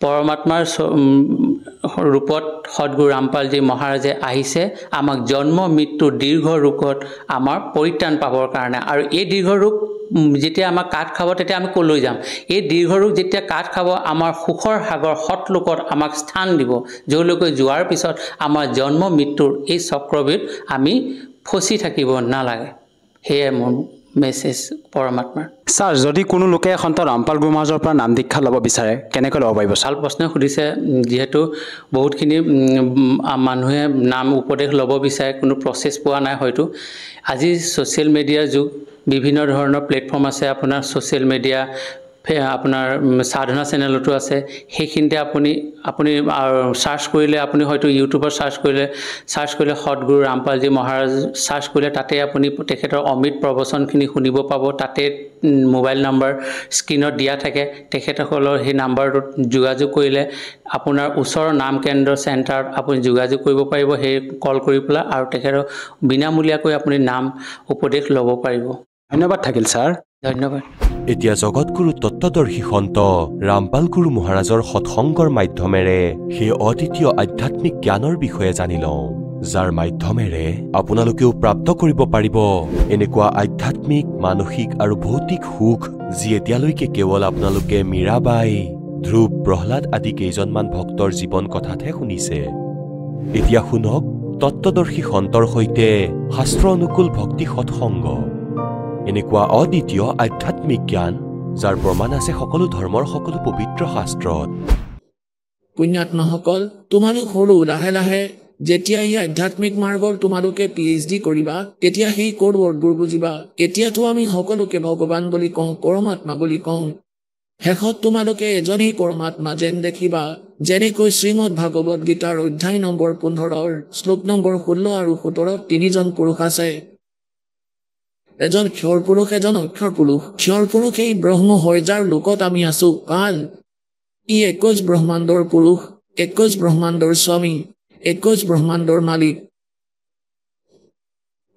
পৰমাত্মাৰ ৰূপত সদগুৰু ৰামপালজী মহাৰাজে আহিছে আমাক জন্ম মৃত্যু দীৰ্ঘ ৰোগত আমাৰ পৰিত্ৰাণ পাবৰ কাৰণে আৰু এই দীৰ্ঘ ৰোগ যেতিয়া আমাক কাট খাব তেতিয়া আমি কলৈ যাম এই দীৰ্ঘ ৰোগ যেতিয়া কাট খাব আমাৰ সুখৰ সাগৰ সতলোকত আমাক স্থান দিব যলৈকে যোৱাৰ পিছত আমাৰ জন্ম মৃত্যুৰ এই চক্ৰবিধ আমি ফচি থাকিব নালাগে সেয়ে মোৰ মেছেজ পৰমাত্মাৰ ছাৰ যদি কোনো লোকে সন্ত ৰামপাল গুৰু মহাৰাজৰ পৰা নাম দীক্ষা ল'ব বিচাৰে কেনেকৈ ল'ব পাৰিব ভাল প্ৰশ্ন সুধিছে যিহেতু বহুতখিনি মানুহে নাম উপদেশ ল'ব বিচাৰে কোনো প্ৰচেছ পোৱা নাই হয়তো আজি ছ'চিয়েল মিডিয়াৰ যুগ বিভিন্ন ধৰণৰ প্লেটফৰ্ম আছে আপোনাৰ ছ'চিয়েল মিডিয়া আপোনাৰ সাধনা চেনেলতো আছে সেইখিনিতে আপুনি সাৰ্চ কৰিলে আপুনি হয়তো ইউটিউবত সাৰ্চ কৰিলে সদগুৰু ৰামপালজী মহাৰাজ সাৰ্চ কৰিলে তাতে আপুনি তেখেতৰ অমৃত প্ৰবচনখিনি শুনিব পাব তাতে মোবাইল নম্বৰ স্ক্ৰীনত দিয়া থাকে তেখেতসকলৰ সেই নাম্বাৰটোত যোগাযোগ কৰিলে আপোনাৰ ওচৰৰ নাম কেন্দ্ৰ চেণ্টাৰত আপুনি যোগাযোগ কৰিব পাৰিব সেই কল কৰি পেলাই আৰু তেখেতৰ বিনামূলীয়াকৈ আপুনি নাম উপদেশ ল'ব পাৰিব ধন্যবাদ থাকিল ছাৰ ধন্যবাদ এতিয়া জগতগুৰু তত্ত্বদৰ্শী সন্ত ৰামপাল গুৰু মহাৰাজৰ সৎসংগৰ মাধ্যমেৰে সেই অদ্বিতীয় আধ্যাত্মিক জ্ঞানৰ বিষয়ে জানি লওঁ যাৰ মাধ্যমেৰে আপোনালোকেও প্ৰাপ্ত কৰিব পাৰিব এনেকুৱা আধ্যাত্মিক মানসিক আৰু ভৌতিক সুখ যি এতিয়ালৈকে কেৱল আপোনালোকে মীৰাবাই ধ্ৰুৱ প্ৰহ্লাদ আদি কেইজনমান ভক্তৰ জীৱন কথাতহে শুনিছে এতিয়া শুনক তত্ত্বদৰ্শী সন্তৰ সৈতে শাস্ত্ৰ অনুকূল ভক্তি সৎসংগ এনেকুৱা অদ্বিতীয় আধ্যাত্মিক জ্ঞান যাৰ প্ৰমাণ আছে সকলো ধৰ্মৰ সকলো পবিত্ৰ শাস্ত্ৰত পুণ্যাত্মাসকল তোমালোক সৰু লাহে লাহে যেতিয়া এই আধ্যাত্মিক মাৰ্গৰ তোমালোকে PhD কৰিবা তেতিয়া সেই ক'ৰ ৱৰ্ডবোৰ বুজিবা এতিয়াতো আমি সকলোকে ভগৱান বুলি কওঁ পৰমাত্মা বুলি কওঁ শেষত তোমালোকে এজনেই পৰমাত্মা যেন দেখিবা যেনেকৈ শ্ৰীমদ ভাগৱত গীতাৰ অধ্যায় নম্বৰ 15 শ্লোক নম্বৰ 16 আৰু 17 তিনিজন পুৰুষ আছে এজন ক্ষৰ পুৰুষ এজন অক্ষৰ পুৰুষ ক্ষৰ পুৰুষ এই ব্ৰহ্ম হয় যাৰ লোকত আমি আছো কাল ই 21 ব্ৰহ্মাণ্ডৰ পুৰুষ 21 ব্ৰহ্মাণ্ডৰ স্বামী 21 ব্ৰহ্মাণ্ডৰ মালিক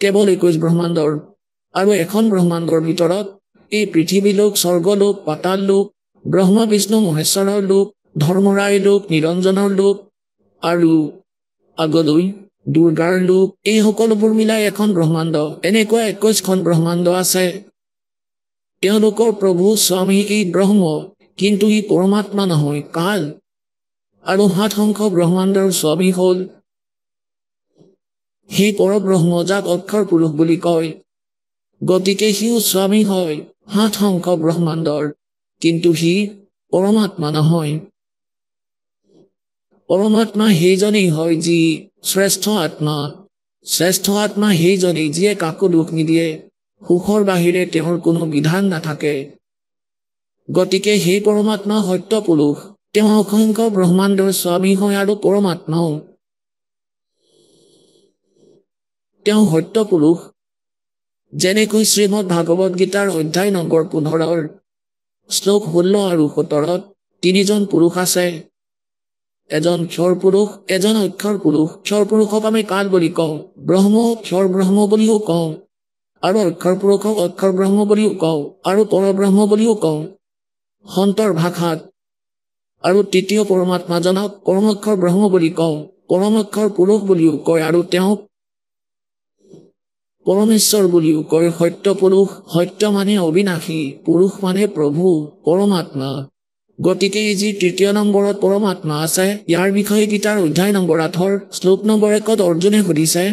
কেৱল 21 ব্ৰহ্মাণ্ডৰ আৰু এখন ব্ৰহ্মাণ্ডৰ ভিতৰত এই পৃথিৱী লোক স্বৰ্গ লোক পাতাল লোক ব্ৰহ্মা বিষ্ণু মহেশ্বৰৰ লোক ধৰ্মৰায় লোক নিৰঞ্জনৰ লোক আৰু আগলৈ দুৰ্গাৰ লোক এই সকলোবোৰ মিলাই এখন ব্ৰহ্মাণ্ড এনেকুৱা 21খন ব্ৰহ্মাণ্ড আছে তেওঁলোকৰ প্ৰভু স্বামী এই ব্ৰহ্ম কিন্তু ই পৰমাত্মা নহয় কাল আৰু 7 সংখ্য ব্ৰহ্মাণ্ডৰ স্বামী হ'ল সেই পৰব্ৰহ্ম যাক অক্ষৰ পুৰুষ বুলি কয় গতিকে সিও স্বামী হয় 7 সংখ্য ব্ৰহ্মাণ্ডৰ কিন্তু সি পৰমাত্মা নহয় পৰমাত্মা সেইজনেই হয় যি শ্ৰেষ্ঠ আত্মা সেইজনেই যিয়ে কাকো দুখ নিদিয়ে সুখৰ বাহিৰে তেওঁৰ কোনো বিধান নাথাকে গতিকে সেই পৰমাত্মা সত্য পুৰুষ তেওঁ অসংখ্য ব্ৰহ্মাণ্ডৰ স্বামী হয় আৰু পৰমাত্মাও তেওঁ সত্য পুৰুষ যেনেকৈ শ্ৰীমদ ভাগৱত গীতাৰ অধ্যায় নম্বৰ 15 শ্লোক 16 আৰু 17 তিনিজন পুৰুষ আছে এজন ক্ষৰ পুৰুষ এজন অক্ষৰ পুৰুষ ক্ষৰ পুৰুষক আমি কাল বুলি কওঁ ব্ৰহ্ম ক্ষৰ ব্ৰহ্ম বুলিও কওঁ আৰু অক্ষৰ পুৰুষক অক্ষৰ ব্ৰহ্ম বুলিও কওঁ আৰু পৰব্ৰহ্ম বুলিও কওঁ সন্তৰ ভাষাত আৰু তৃতীয় পৰমাত্মাজনক পৰমক্ষৰ ব্ৰহ্ম বুলি কওঁ পৰমক্ষৰ পুৰুষ বুলিও কয় আৰু তেওঁক পৰমেশ্বৰ বুলিও কয় সত্য পুৰুষ সত্য মানে অবিনাশী পুৰুষ মানে প্ৰভু পৰমাত্মা গতিকে যি তৃতীয় নম্বৰত পৰমাত্মা আছে ইয়াৰ বিষয়ে গীতাৰ অধ্যায় নম্বৰ 8 শ্লোক নম্বৰ 1 অৰ্জুনে সুধিছে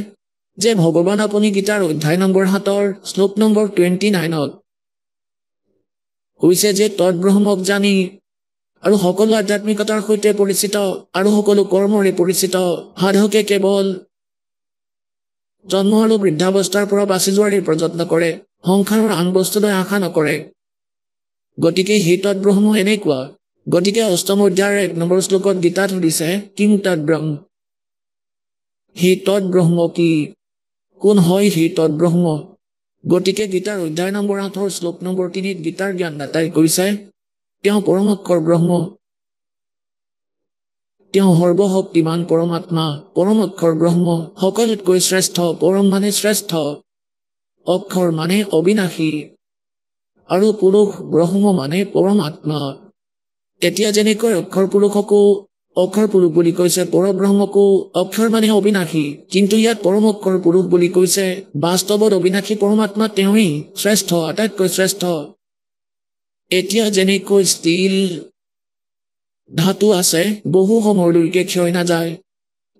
যে ভগৱান আপুনি গীতাৰ অধ্যায় নম্বৰ 7 শ্লোক নম্বৰ 29 কৈছে যে তৎব্ৰহ্মক জানি আৰু সকলো আধ্যাত্মিকতাৰ সৈতে পৰিচিত আৰু সকলো কৰ্মৰে পৰিচিত সাধকে কেৱল জন্ম আৰু বৃদ্ধাৱস্থাৰ পৰা বাচি যোৱাৰ প্ৰযত্ন কৰে সংসাৰৰ আন বস্তুলৈ আশা নকৰে গতিকে সেই তৎব্ৰহ্ম এনেকুৱা গতিকে অষ্টম অধ্যায়ৰ 1 নম্বৰ শ্লোকত গীতাত সুধিছে কিং তৎব্ৰহ্ম সেই তৎব্ৰহ্ম কি কোন হয় সেই তৎব্ৰহ্ম গতিকে গীতাৰ অধ্যায় নম্বৰ 8 শ্লোক নম্বৰ 3 গীতাৰ জ্ঞানদাতাই কৈছে তেওঁ পৰমাক্ষৰ ব্ৰহ্ম, তেওঁ সৰ্বশক্তিমান পৰমাত্মা, পৰমাক্ষৰ ব্ৰহ্ম, সকলোতকৈ শ্ৰেষ্ঠ, পৰম মানে শ্ৰেষ্ঠ, অক্ষৰ মানে অবিনাশী আৰু পুৰুষ ব্ৰহ্ম মানে পৰমাত্মা। এতিয়া যেনেকৈ অক্ষৰ পুৰুষকো অক্ষৰ পুৰুষ বুলি কৈছে, পৰব্ৰহ্মকো অক্ষৰ মানে অবিনাশী, কিন্তু ইয়াত পৰমক্ষৰ পুৰুষ বুলি কৈছে। বাস্তৱত অবিনাশী পৰমাত্মা তেওঁই শ্ৰেষ্ঠ, আটাইতকৈ শ্ৰেষ্ঠ। এতিয়া যেনেকৈ ষ্টীল ধাতু আছে, বহু সময়লৈকে ক্ষয় নাযায়,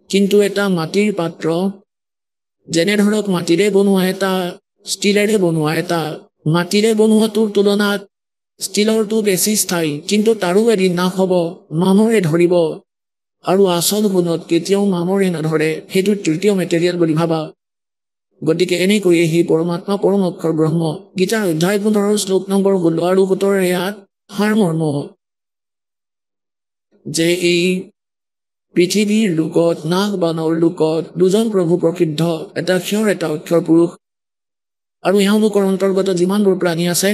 কিন্তু এটা মাটিৰ পাত্ৰ, যেনে ধৰক মাটিৰে বনোৱা এটা, ষ্টীলেৰে বনোৱা এটা, মাটিৰে বনোৱাটোৰ তুলনাত ষ্টীলৰটো বেছি স্থায়ী, কিন্তু তাৰো এদিন নাশ হ'ব, মামৰে ধৰিব, আৰু আচল গুণত কেতিয়াও মামৰে নধৰে, সেইটো তৃতীয় মেটেৰিয়েল বুলি ভাবা। গতিকে এনেকৈয়ে সেই পৰমাত্মা পৰমক্ষৰ ব্ৰহ্ম। গীতাৰ অধ্যায় 15 শ্লোক নম্বৰ 16 আৰু 17 ইয়াত সাৰমৰ্ম যে এই পৃথিৱীৰ লোকত, নাগ বানৰ লোকত দুজন প্ৰভু প্ৰসিদ্ধ, এটা ক্ষৰ এটা অক্ষৰ পুৰুষ, আৰু এওঁলোকৰ অন্তৰ্গত যিমানবোৰ প্ৰাণী আছে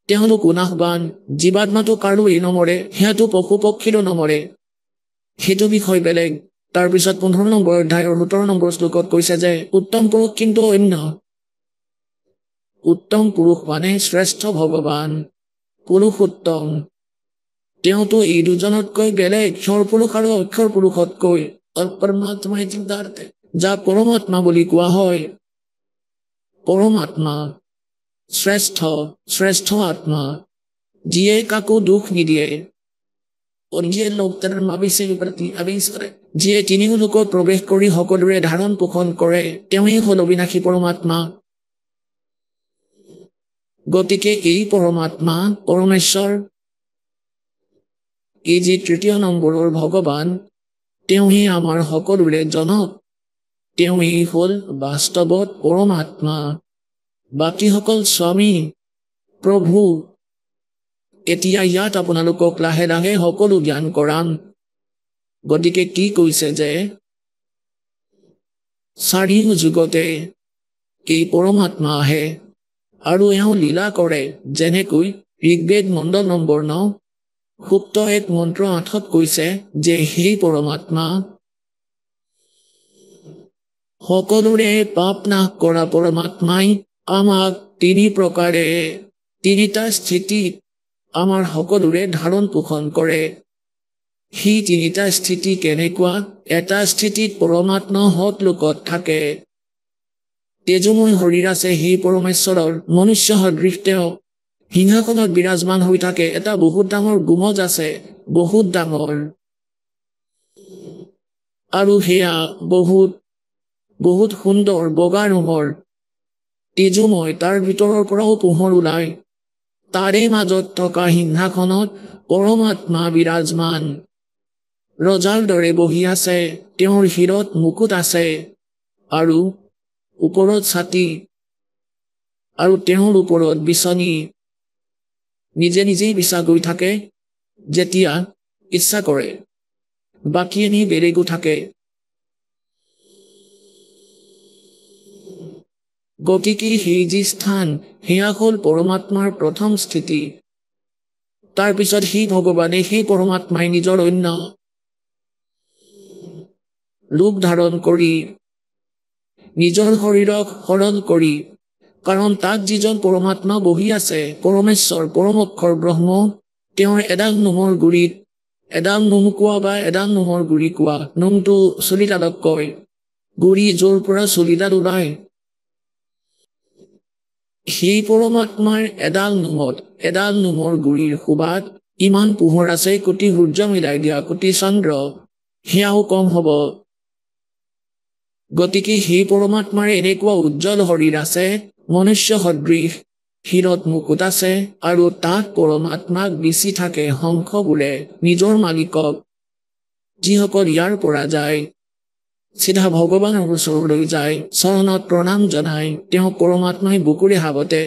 তেওঁলোকো নাশবান। জীৱাত্মাটো কাৰোৱেই নমৰে, সেয়াটো পশু পক্ষীৰো নমৰে, সেইটো বিষয় বেলেগ। তাৰপিছত 15 নম্বৰ অধ্যায়ৰ 17 নম্বৰ শ্লোকত কৈছে যে উত্তম পুৰুষ কিন্তু অন্য, উত্তম পুৰুষ মানে শ্ৰেষ্ঠ ভগৱান, পুৰুষোত্তম। তেওঁতো এই দুজনতকৈ বেলেগ, ক্ষৰ পুৰুষ আৰু অক্ষৰ পুৰুষতকৈ। পৰমাত্মাই চিন্তাৰ্থে যাক পৰমাত্মা বুলি কোৱা হয়, পৰমাত্মা শ্ৰেষ্ঠ, শ্ৰেষ্ঠ আত্মা, যিয়ে কাকো দুখ নিদিয়ে, যিয়ে তিনিও লোকত প্ৰৱেশ কৰি সকলোৰে ধাৰণ পোষণ কৰে, তেওঁৱেই হ'ল অবিনাশী পৰমাত্মা। গতিকে এই পৰমাত্মা পৰমেশ্বৰ, এই যি তৃতীয় নম্বৰৰ ভগৱান, তেওঁহে আমাৰ সকলোৰে জনক, তেওঁৱেই হ'ল বাস্তৱত পৰমাত্মা, বাকীসকল স্বামী প্ৰভু। এতিয়া ইয়াত আপোনালোকক লাহে লাহে সকলো জ্ঞান কৰাম। গতিকে কি কৈছে যে 4 যুগতে এই পৰমাত্মা আহে আৰু এওঁ লীলা কৰে। যেনেকৈ ঋগ্বেদ মণ্ডল নম্বৰ 9 সুক্ত 1 মন্ত্ৰ 8 কৈছে যে সেই পৰমাত্মা সকলোৰে পাপ নাশ কৰা পৰমাত্মাই আমাক 3 প্ৰকাৰে 3টা স্থিতিত আমাৰ সকলোৰে ধাৰণ পোষণ কৰে। সেই 3টা স্থিতি কেনেকুৱা? এটা স্থিতিত পৰমাত্মা হত লোকত থাকে, তেজময় শৰীৰ আছে সেই পৰমেশ্বৰৰ, মনুষ্য সদৃশ তেওঁ সিংহাসনত বিৰাজমান হৈ থাকে। এটা বহুত ডাঙৰ গুমজ আছে, বহুত ডাঙৰ, আৰু সেয়া বহুত বহুত সুন্দৰ বগা ৰঙৰ, তেজময়, তাৰ ভিতৰৰ পৰাও পোহৰ ওলায়। তাৰে মাজত থকা সিংহাসনত পৰমাত্মা বিৰাজমান, ৰজাৰ দৰে বহি আছে। তেওঁৰ শিৰত মুকুট আছে আৰু ওপৰত ছাতি, আৰু তেওঁৰ ওপৰত বিচনী। নিজে নিজেই বিছা গৈ থাকে যেতিয়া ইচ্ছা কৰে, বাকী এনে বেলেগো থাকে। গতিকে সেই যি স্থান, সেয়া হ'ল পৰমাত্মাৰ প্ৰথম স্থিতি। তাৰপিছত সেই ভগৱানে, সেই পৰমাত্মাই নিজৰ অন্য ৰূপ ধাৰণ কৰি, নিজৰ শৰীৰক সৰল কৰি, কাৰণ তাত যিজন পৰমাত্মা বহি আছে, পৰমেশ্বৰ, পৰমক্ষৰ ব্ৰহ্ম, তেওঁৰ এডাল নোমৰ গুৰিত, এডাল নোম কোৱা বা এডাল নোমৰ গুৰি কোৱা, নোমটো চুলিডালক কয়, গুৰি য'ৰ পৰা চুলিডাল ওলায়, সেই পৰমাত্মাৰ এডাল নোমৰ গুৰিৰ সুবাত ইমান পোহৰ আছে, কোটি সূৰ্য মিলাই দিয়া, কোটি চন্দ্ৰ, সেয়াও কম হ'ব। গতিকে সেই পৰমাত্মাৰ এনেকুৱা উজ্জ্বল শৰীৰ আছে, মনুষ্য সদৃশ, শিৰত মুকুট আছে, আৰু তাত পৰমাত্মাক বিচি থাকে শংখ বোলে নিজৰ মালিকক। যিসকল ইয়াৰ পৰা যায়, চিধা ভগৱানৰ ওচৰলৈ যায়, চৰণত প্ৰণাম জনাই, তেওঁ পৰমাত্মাই বুকুৰে সাৱতে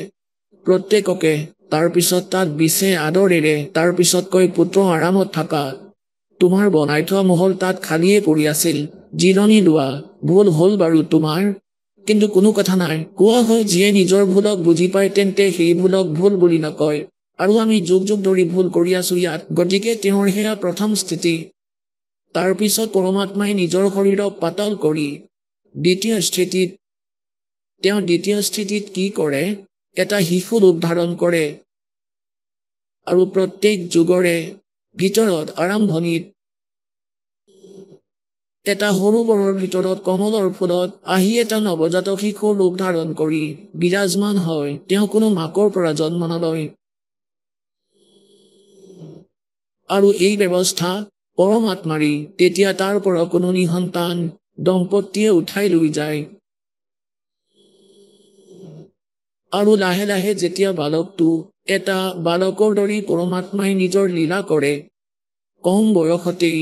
প্ৰত্যেককে। তাৰপিছত তাত বিচে আদৰেৰে, তাৰপিছত কয় পুত্ৰ আৰামত থাকা, তোমাৰ বনাই থোৱা মহল তাত খালিয়ে পৰি আছিল, জিৰণি লোৱা, ভুল হ'ল বাৰু তোমাৰ, কিন্তু কোনো কথা নাই কোৱা হয় যিয়ে নিজৰ ভুলক বুজি পায় তেন্তে সেই ভুলক ভুল বুলি নকয় আৰু আমি যুগ যুগ ধৰি ভুল কৰি আছো ইয়াত গতিকে তেওঁৰ সেয়া প্ৰথম স্থিতি তাৰ পিছত পৰমাত্মাই নিজৰ শৰীৰক পাতল কৰি দ্বিতীয় স্থিতিত কি কৰে এটা শিশু ৰূপ ধাৰণ কৰে আৰু প্ৰত্যেক যুগৰে ভিতৰত আৰম্ভণিত এটা সৰোবৰৰ ভিতৰত কমলৰ ফুলত আহি এটা নৱজাতক শিশুৰ ৰূপ ধাৰণ কৰি বিৰাজমান হয় তেওঁ কোনো মাকৰ পৰা জন্ম নলয় আৰু এই ব্যৱস্থা পৰমাত্মাৰী তেতিয়া তাৰ পৰা কোনো নিসন্তান দম্পতীয়ে উঠাই লৈ যায় আৰু লাহে লাহে যেতিয়া বালকটো এটা বালকৰ দৰে পৰমাত্মাই নিজৰ লীলা কৰে কম বয়সতেই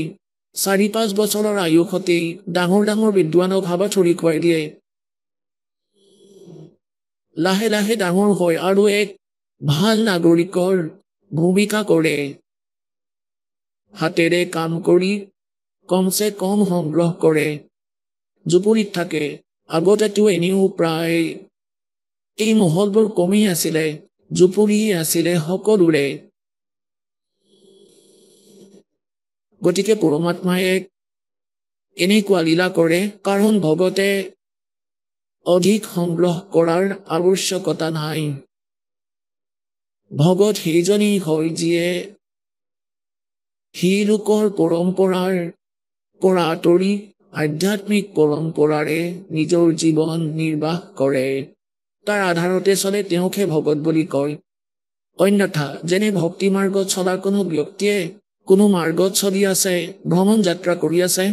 4-5 বছৰৰ আয়ুসতেই ডাঙৰ ডাঙৰ বিদ্বানক হাবাথুৰি খুৱাই দিয়ে লাহে লাহে ডাঙৰ হয় আৰু এক ভাল নাগৰিকৰ ভূমিকা কৰে হাতেৰে কাম কৰি কমছে কম সংগ্ৰহ কৰে জুপুৰিত থাকে আগতেতো এনেও প্ৰায় এই মহলবোৰ কমেই আছিলে জুপুৰি আছিলে সকলোৰে গতিকে পৰমাত্মাই এনেকুৱা লীলা কৰে কাৰণ ভগতে অধিক সংগ্ৰহ কৰাৰ আৱশ্যকতা নাই ভগত সেইজনেই হয় যিয়ে সেই লোকৰ পৰম্পৰাৰ পৰা আঁতৰি আধ্যাত্মিক পৰম্পৰাৰে নিজৰ জীৱন নিৰ্বাহ কৰে তাৰ আধাৰতে চলে তেওঁকহে ভগত বুলি কয় অন্যথা যেনে ভক্তি মাৰ্গত চলা কোনো ব্যক্তিয়ে কোনো মাৰ্গত চলি আছে ভ্ৰমণ যাত্ৰা কৰি আছে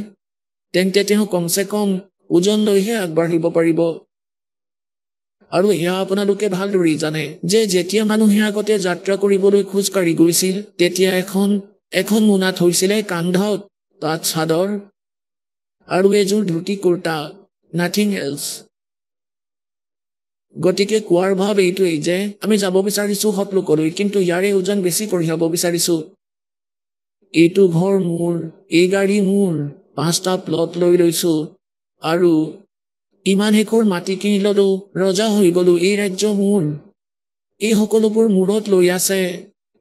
তেন্তে তেওঁ কমছে কম ওজন লৈহে আগবাঢ়িব পাৰিব আৰু এয়া আপোনালোকে ভালদৰে জানে যে যেতিয়া মানুহে আগতে যাত্ৰা কৰিবলৈ খোজকাঢ়ি গৈছিল তেতিয়া এখন মোনাত হৈছিলে কান্ধত তাত চাদৰ আৰু এযোৰ ধুতি কুৰ্তা নাথিং এলছ গতিকে কোৱাৰ ভাৱ এইটোৱেই যে আমি যাব বিচাৰিছো সকলোকলৈ কিন্তু ইয়াৰে ওজন বেছি কঢ়িয়াব বিচাৰিছো এইটো ঘৰ মোৰ এই গাড়ী মোৰ 5টা প্লট লৈ লৈছো আৰু ইমান একৰ মাটি কিনি ললো ৰজা হৈ গলো এই ৰাজ্য মোৰ এই সকলোবোৰ মূৰত লৈ আছে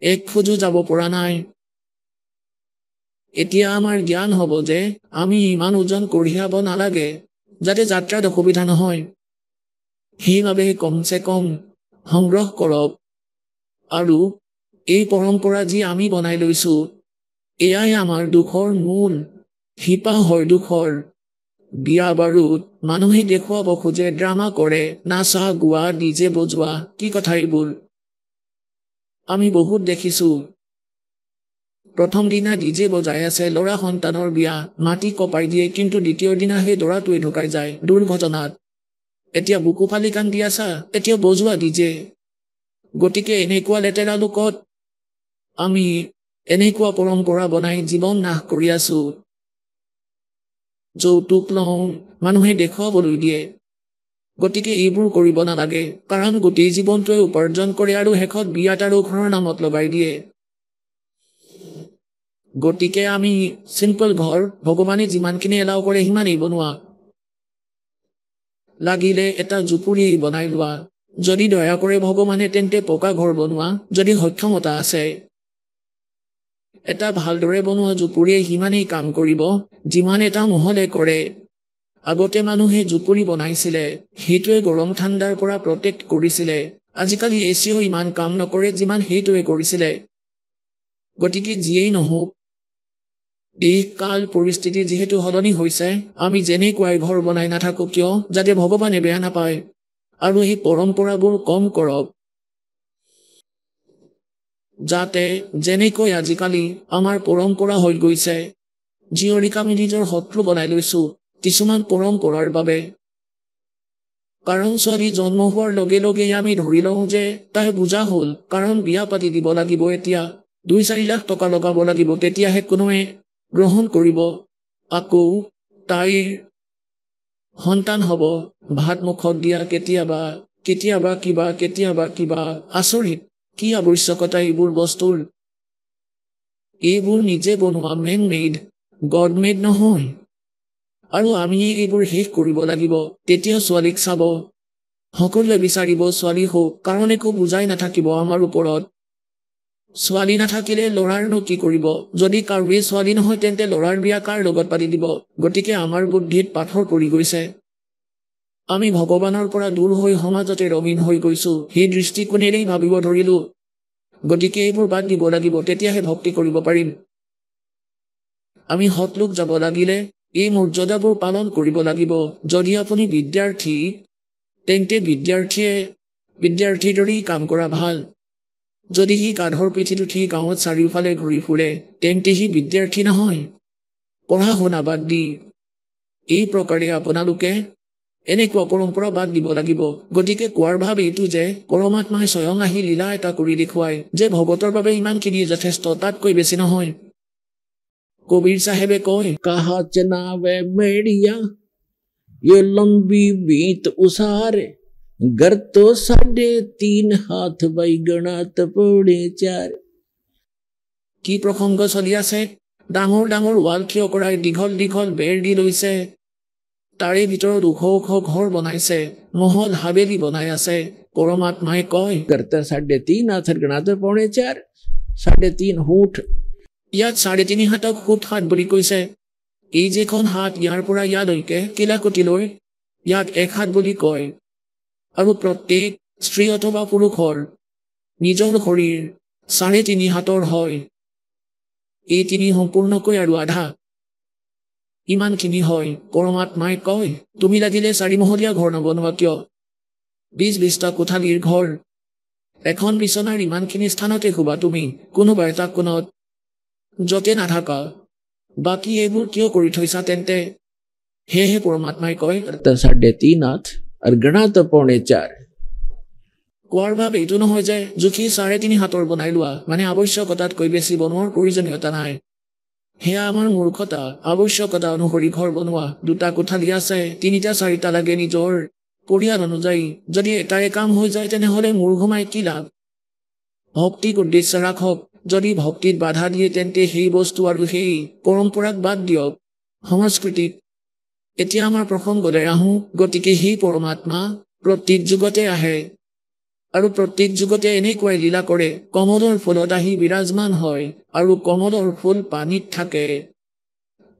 এক খোজো যাব পৰা নাই এতিয়া আমাৰ জ্ঞান হ'ব যে আমি ইমান ওজন কঢ়িয়াব নালাগে যাতে যাত্ৰাত অসুবিধা নহয় সেইবাবে কমছে কম সংগ্ৰহ কৰক আৰু এই পৰম্পৰা যি আমি বনাই লৈছো এয়াই আমাৰ দুখৰ মূল শিপা হয় দুখৰ বিয়া বাৰুত মানুহে দেখুৱাব খোজে ড্ৰামা কৰে নাচা গোৱা ডিজে বজোৱা কি কথা এইবোৰ আমি বহুত দেখিছো প্ৰথম দিনা ডিজে বজাই আছে ল'ৰা সন্তানৰ বিয়া মাটি কপাই দিয়ে কিন্তু দ্বিতীয় দিনা সেই দৰাটোৱে ঢুকাই যায় দুৰ্ঘটনাত এতিয়া বুকু ফালি কান্দি আছা এতিয়া বজোৱা ডিজে গতিকে এনেকুৱা লেতেৰা লোকত আমি এনেকুৱা পৰম্পৰা বনাই জীৱন নাশ কৰি আছো যৌতুক লওঁ মানুহে দেখুৱাবলৈ দিয়ে গতিকে এইবোৰ কৰিব নালাগে কাৰণ গোটেই জীৱনটোৱে উপাৰ্জন কৰে আৰু শেষত বিয়াত আৰু ঘৰৰ নামত লগাই দিয়ে গতিকে আমি চিম্পল ঘৰ ভগৱানে যিমানখিনি এলাও কৰে সিমানেই বনোৱা লাগিলে এটা জুপুৰি বনাই লোৱা যদি দয়া কৰে ভগৱানে তেন্তে পকা ঘৰ বনোৱা যদি সক্ষমতা আছে এটা ভালদৰে বনোৱা জুপুৰিয়ে সিমানেই কাম কৰিব যিমান এটা মহলে কৰে আগতে মানুহে জুপুৰি বনাইছিলে সেইটোৱে গৰম ঠাণ্ডাৰ পৰা প্ৰটেক্ট কৰিছিলে আজিকালি এচিও ইমান কাম নকৰে যিমান সেইটোৱে কৰিছিলে গতিকে যিয়েই নহওক এই কাল পৰিস্থিতি যিহেতু সলনি হৈছে আমি যেনেকুৱাই ঘৰ বনাই নাথাকো কিয় যাতে ভগৱানে বেয়া নাপায় আৰু এই পৰম্পৰাবোৰ কম কৰক যাতে যেনেকৈ আজিকালি আমাৰ পৰম্পৰা হৈ গৈছে জীয়ৰীক আমি নিজৰ শত্ৰু বনাই লৈছো কিছুমান পৰম্পৰাৰ বাবে কাৰণ ছোৱালী জন্ম হোৱাৰ লগে লগে আমি ধৰি লওঁ যে তাই বুজা হ'ল কাৰণ বিয়া পাতি দিব লাগিব এতিয়া 2-4 লাখ টকা লগাব লাগিব তেতিয়াহে কোনোৱে গ্ৰহণ কৰিব আকৌ তাইৰ সন্তান হ'ব ভাত মুখত দিয়া কেতিয়াবা কিবা আচৰিত কি আৱশ্যকতা এইবোৰ বস্তুৰ এইবোৰ নিজে বনোৱা মেন মেড গড মেড নহয় আৰু আমি এইবোৰ শেষ কৰিব লাগিব তেতিয়া ছোৱালীক চাব সকলোৱে বিচাৰিব ছোৱালী হোক কাৰণ একো বুজাই নাথাকিব আমাৰ ওপৰত ছোৱালী নাথাকিলে ল'ৰাৰনো কি কৰিব যদি কাৰোৱে ছোৱালী নহয় তেন্তে ল'ৰাৰ বিয়া কাৰ লগত পাতি দিব গতিকে আমাৰ বুদ্ধিত পাথৰ পৰি গৈছে আমি ভগৱানৰ পৰা দূৰ হৈ সমাজতে ৰঙীন হৈ গৈছো সেই দৃষ্টিকোণেৰেই ভাবিব ধৰিলো গতিকে এইবোৰ বাদ দিব লাগিব তেতিয়াহে ভক্তি কৰিব পাৰিম আমি সৎলোক যাব লাগিলে এই মৰ্যাদাবোৰ পালন কৰিব লাগিব যদি আপুনি বিদ্যাৰ্থী তেন্তে বিদ্যাৰ্থীৰ দৰেই কাম কৰা ভাল যদি সি গাধৰ পিঠিত উঠি গাঁৱত চাৰিওফালে ঘূৰি ফুৰে তেন্তে সি বিদ্যাৰ্থী নহয় পঢ়া শুনা বাদ দি এই প্ৰকাৰে আপোনালোকে এনেকুৱা পৰম্পৰা বাদ দিব লাগিব গতিকে কোৱাৰ ভাৱ এইটো যে পৰমাত্মাই স্বয়ং আহি লীলা এটা কৰি দেখুৱায় যে ভগতৰ বাবে ইমানখিনি যথেষ্ট তাতকৈ বেছি নহয় কবিৰ চাহেবে কয় কাহা চনাবে মেৰিয়া ये लंबी बीत उसारे घर तो 3.5 हाथ बैगणात पड़े 4 কি প্ৰসংগ চলি আছে ডাঙৰ ডাঙৰ ৱাল থিয় কৰাই দীঘল দীঘল বেৰ দি লৈছে তাৰে ভিতৰত ওখ ওখ ঘৰ বনাইছে মহল হাবেলি বনাই আছে পৰমাত্মাই কয় करता 3.5 हाथ गणात पड़े 4 3.5 हुठ ইয়াত 3.5 হাতক হুঠ হাত বুলি কৈছে এই যেখন হাত ইয়াৰ পৰা ইয়ালৈকে কিলাকুটিলৈ ইয়াক 1 হাত বুলি কয় আৰু প্ৰত্যেক স্ত্ৰী অথবা পুৰুষৰ নিজৰ শৰীৰ 3.5 হাতৰ হয় এই 3 সম্পূৰ্ণকৈ আৰু আধা ইমানখিনি হয় পৰমাত্মাই কয় তুমি লাগিলে 4 মহলীয়া ঘৰ নবনোৱা কিয় 20টা কোঠালীৰ ঘৰ এখন বিচনাৰ ইমানখিনি স্থানতে শুবা তুমি কোনোবা এটা কোণত যতে নাথাকা বাকি এইবোৰ কিয় কৰি থৈছা তেন্তে হেহে পৰমাত্মাই কয় 3.5 हाथ আৰু গণাত পৌনে 4 কোৱাৰ ভাৱ এইটো নহয় যে জুখি 3.5 হাতৰ বনাই লোৱা মানে আৱশ্যকতাতকৈ বেছি বনোৱাৰ প্ৰয়োজনীয়তা নাই হেয়া আমাৰ মূৰ্খতা আৱশ্যকতা অনুসৰি ঘৰ বনোৱা 2টা কোঠালি আছে 3টা 4টা লাগে নিজৰ পৰিয়াল অনুযায়ী যদি এটাৰে কাম হৈ যায় তেনেহলে মূৰ ঘুমাই কি লাভ ভক্তিক উদ্দেশ্য ৰাখক যদি ভক্তিত বাধা দিয়ে তেন্তে সেই বস্তু আৰু সেই পৰম্পৰাক বাদ দিয়ক সংস্কৃতিক এতিয়া আমাৰ প্ৰসংগলৈ আহো গতিকে সেই পৰমাত্মা প্ৰত্যেক যুগতে আহে আৰু প্ৰত্যেক যুগতে এনেকৈ লীলা কৰে কমলৰ ফুলত আহি বিৰাজমান হয় আৰু কমলৰ ফুল পানীত থাকে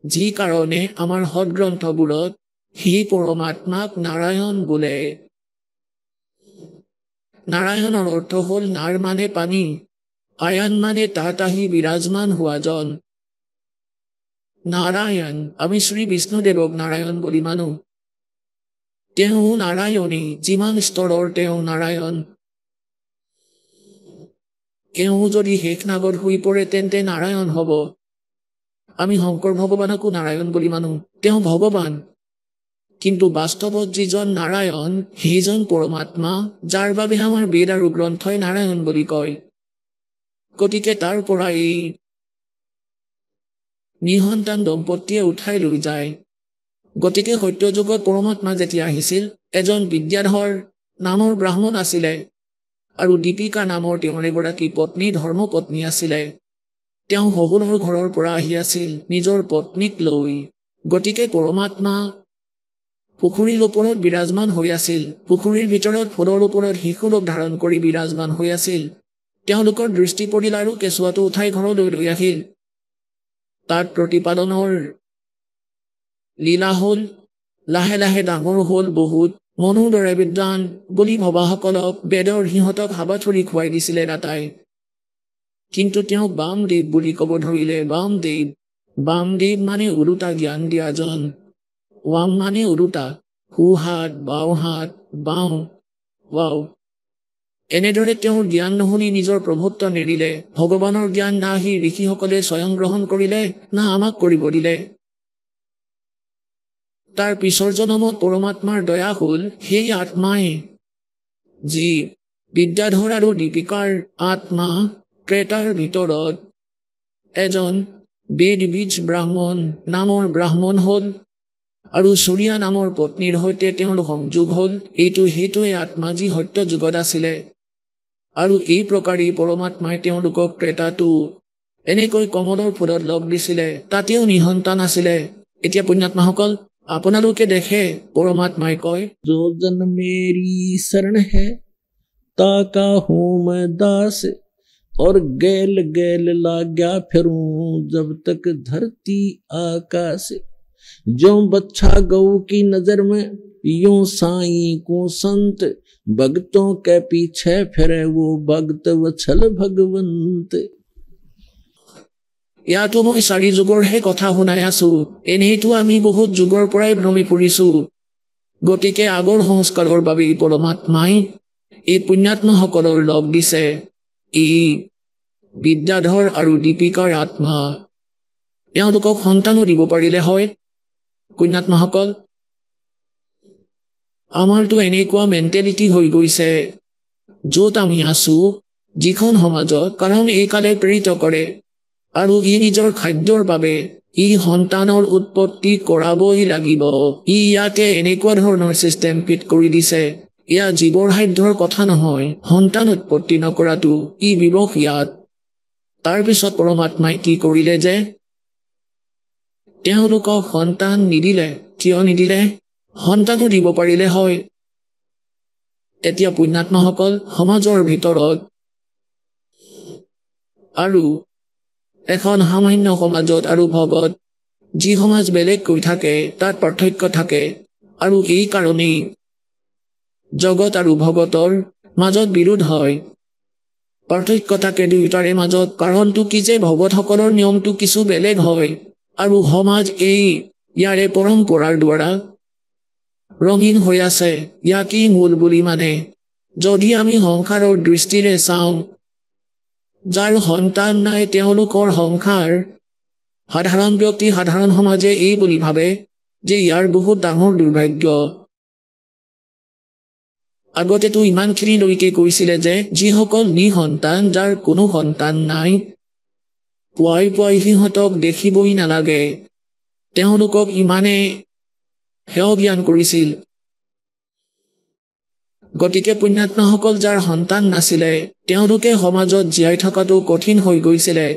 যি কাৰণে আমাৰ সদগ্ৰন্থবোৰত সেই পৰমাত্মাক নাৰায়ণ বোলে নাৰায়ণৰ অৰ্থ হ'ল নাৰ মানে পানী আয়ান মানে তাত আহি বিৰাজমান হোৱা জন নাৰায়ণ আমি শ্ৰী বিষ্ণুদেৱক নাৰায়ণ বুলি মানো তেওঁ নাৰায়ণী যিমান স্তৰৰ তেওঁ নাৰায়ণ তেওঁ যদি শেষ নাগত হৈ পৰে তেন্তে নাৰায়ণ হ'ব আমি শংকৰ ভগৱানকো নাৰায়ণ বুলি মানো তেওঁ ভগৱান কিন্তু বাস্তৱত যিজন নাৰায়ণ সেইজন পৰমাত্মা যাৰ বাবে আমাৰ বেদ আৰু গ্ৰন্থই নাৰায়ণ বুলি কয় গতিকে তাৰ পৰা এই নিঃসন্তান দম্পতীয়ে উঠাই লৈ যায় গতিকে সত্যযুগত পৰমাত্মা যেতিয়া আহিছিল এজন বিদ্যাধৰ নামৰ ব্ৰাহ্মণ আছিলে আৰু দীপিকা নামৰ তেওঁৰ এগৰাকী পত্নী ধৰ্মপত্নী আছিলে তেওঁ সকলোৰ ঘৰৰ পৰা আহি আছিল নিজৰ পত্নীক লৈ গতিকে পৰমাত্মা পুখুৰীৰ ওপৰত বিৰাজমান হৈ আছিল পুখুৰীৰ ভিতৰত ফুলৰ ওপৰত শিশুলোক ধাৰণ কৰি বিৰাজমান হৈ আছিল তেওঁলোকৰ দৃষ্টি পৰিল আৰু কেঁচুৱাটো উঠাই ঘৰলৈ লৈ আহিল তাত প্ৰতিপালনৰ লীলা হ'ল লাহে লাহে ডাঙৰ হ'ল বহুত মনুৰ দৰে বিদ্বান বুলি ভবাসকলক বেদৰ সিহঁতক হাবাথুৰি খুৱাই দিছিলে দাতাই কিন্তু তেওঁক বামদেৱ বুলি ক'ব ধৰিলে বামদেৱ মানে উৰুটা জ্ঞান দিয়াজন ৱাম মানে উৰুটা সোঁহাত বাওঁহাত বাওঁ ৱাও এনেদৰে তেওঁৰ জ্ঞান নহনি নিজৰ প্ৰভুত্ব নেৰিলে ভগৱানৰ জ্ঞান না আহি ঋষিসকলে স্বয়ং গ্ৰহণ কৰিলে না আমাক কৰিব দিলে তাৰ পিছৰ জনমত পৰমাত্মাৰ দয়া হ'ল সেই আত্মাই যি বিদ্যাধৰ আৰু দীপিকাৰ আত্মা ত্ৰেতাৰ ভিতৰত এজন বেদবীজ ব্ৰাহ্মণ নামৰ ব্ৰাহ্মণ হ'ল আৰু সূৰ্যা নামৰ পত্নীৰ সৈতে তেওঁলোক সংযোগ হ'ল এইটো সেইটোৱে আত্মা যি সত্য যুগত আছিলে আৰু এই প্ৰকাৰে পৰমাত্মাই তেওঁলোকক ত্ৰেতাটো এনেকৈ কমলৰ ফুলত লগ দিছিলে তাতেও নিঃসন্তান আছিলে এতিয়া পুণ্যাত্মাসকল আপোনালোকে দেখে পৰমাত্মাই কয় जो जन मेरी शरण है ताका हूँ मैं दास और गैल गैल लाग्या फिरूं जब तक धरती आकाश जो बच्चा गऊ की नजर में यूं साईं को संत भक्तों के पीछे फिरे वो भक्त वत्सल भगवंत ইয়াতো মই 4 যুগৰহে কথা শুনাই আছো এনেইতো আমি বহুত যুগৰ পৰাই ভ্ৰমি ফুৰিছো গতিকে আগৰ সংস্কাৰৰ বাবে পৰমাত্মাই এই পুণ্যাত্মাসকলৰ লগ দিছে ই বিদ্যাধৰ আৰু দীপিকাৰ আত্মা তেওঁলোকক সন্তানো দিব পাৰিলে হয় পুণ্যাত্মাসকল আমাৰতো এনেকুৱা মেণ্টেলিটি হৈ গৈছে য'ত আমি আছো যিখন সমাজত কাৰণ এই কালে প্ৰেৰিত কৰে আৰু ই নিজৰ খাদ্যৰ বাবে ই সন্তানৰ উৎপত্তি কৰাবই লাগিব ই ইয়াতে এনেকুৱা ধৰণৰ চিষ্টেম ফিট কৰি দিছে ইয়া জীৱৰ সাধ্যৰ কথা নহয় সন্তান উৎপত্তি নকৰাটো ই বিবশ ইয়াত তাৰপিছত পৰমাত্মাই কি কৰিলে যে তেওঁলোকক সন্তান নিদিলে কিয় নিদিলে সন্তানো দিব পাৰিলে হয় এতিয়া পুণ্যাত্মাসকল সমাজৰ ভিতৰত আৰু এখন সামান্য সমাজত আৰু ভগত যি সমাজ বেলেগ কৈ থাকে তাত পাৰ্থক্য থাকে আৰু এই কাৰণেই জগত আৰু ভগতৰ মাজত বিৰোধ হয় পাৰ্থক্য থাকে দুয়োটাৰে মাজত কাৰণটো কি যে ভগতসকলৰ নিয়মটো কিছু বেলেগ হয় আৰু সমাজ এই ইয়াৰে পৰম্পৰাৰ দ্বাৰা ৰঙীন হৈ আছে ইয়াকেই মূল বুলি মানে যদি আমি সংসাৰৰ দৃষ্টিৰে চাওঁ যাৰ সন্তান নাই তেওঁলোকৰ সংসাৰ সাধাৰণ ব্যক্তি সাধাৰণ সমাজে এই বুলি ভাবে যে ইয়াৰ বহুত ডাঙৰ দুৰ্ভাগ্য আগতেতো ইমানখিনিলৈকে কৈছিলে যে যিসকল নিসন্তান যাৰ কোনো সন্তান নাই পুৱাই পুৱাই সিহঁতক দেখিবই নালাগে তেওঁলোকক ইমানে হেয় জ্ঞান কৰিছিল গতিকে পুণ্যাত্মাসকল যাৰ সন্তান নাছিলে তেওঁলোকে সমাজত জীয়াই থকাটো কঠিন হৈ গৈছিলে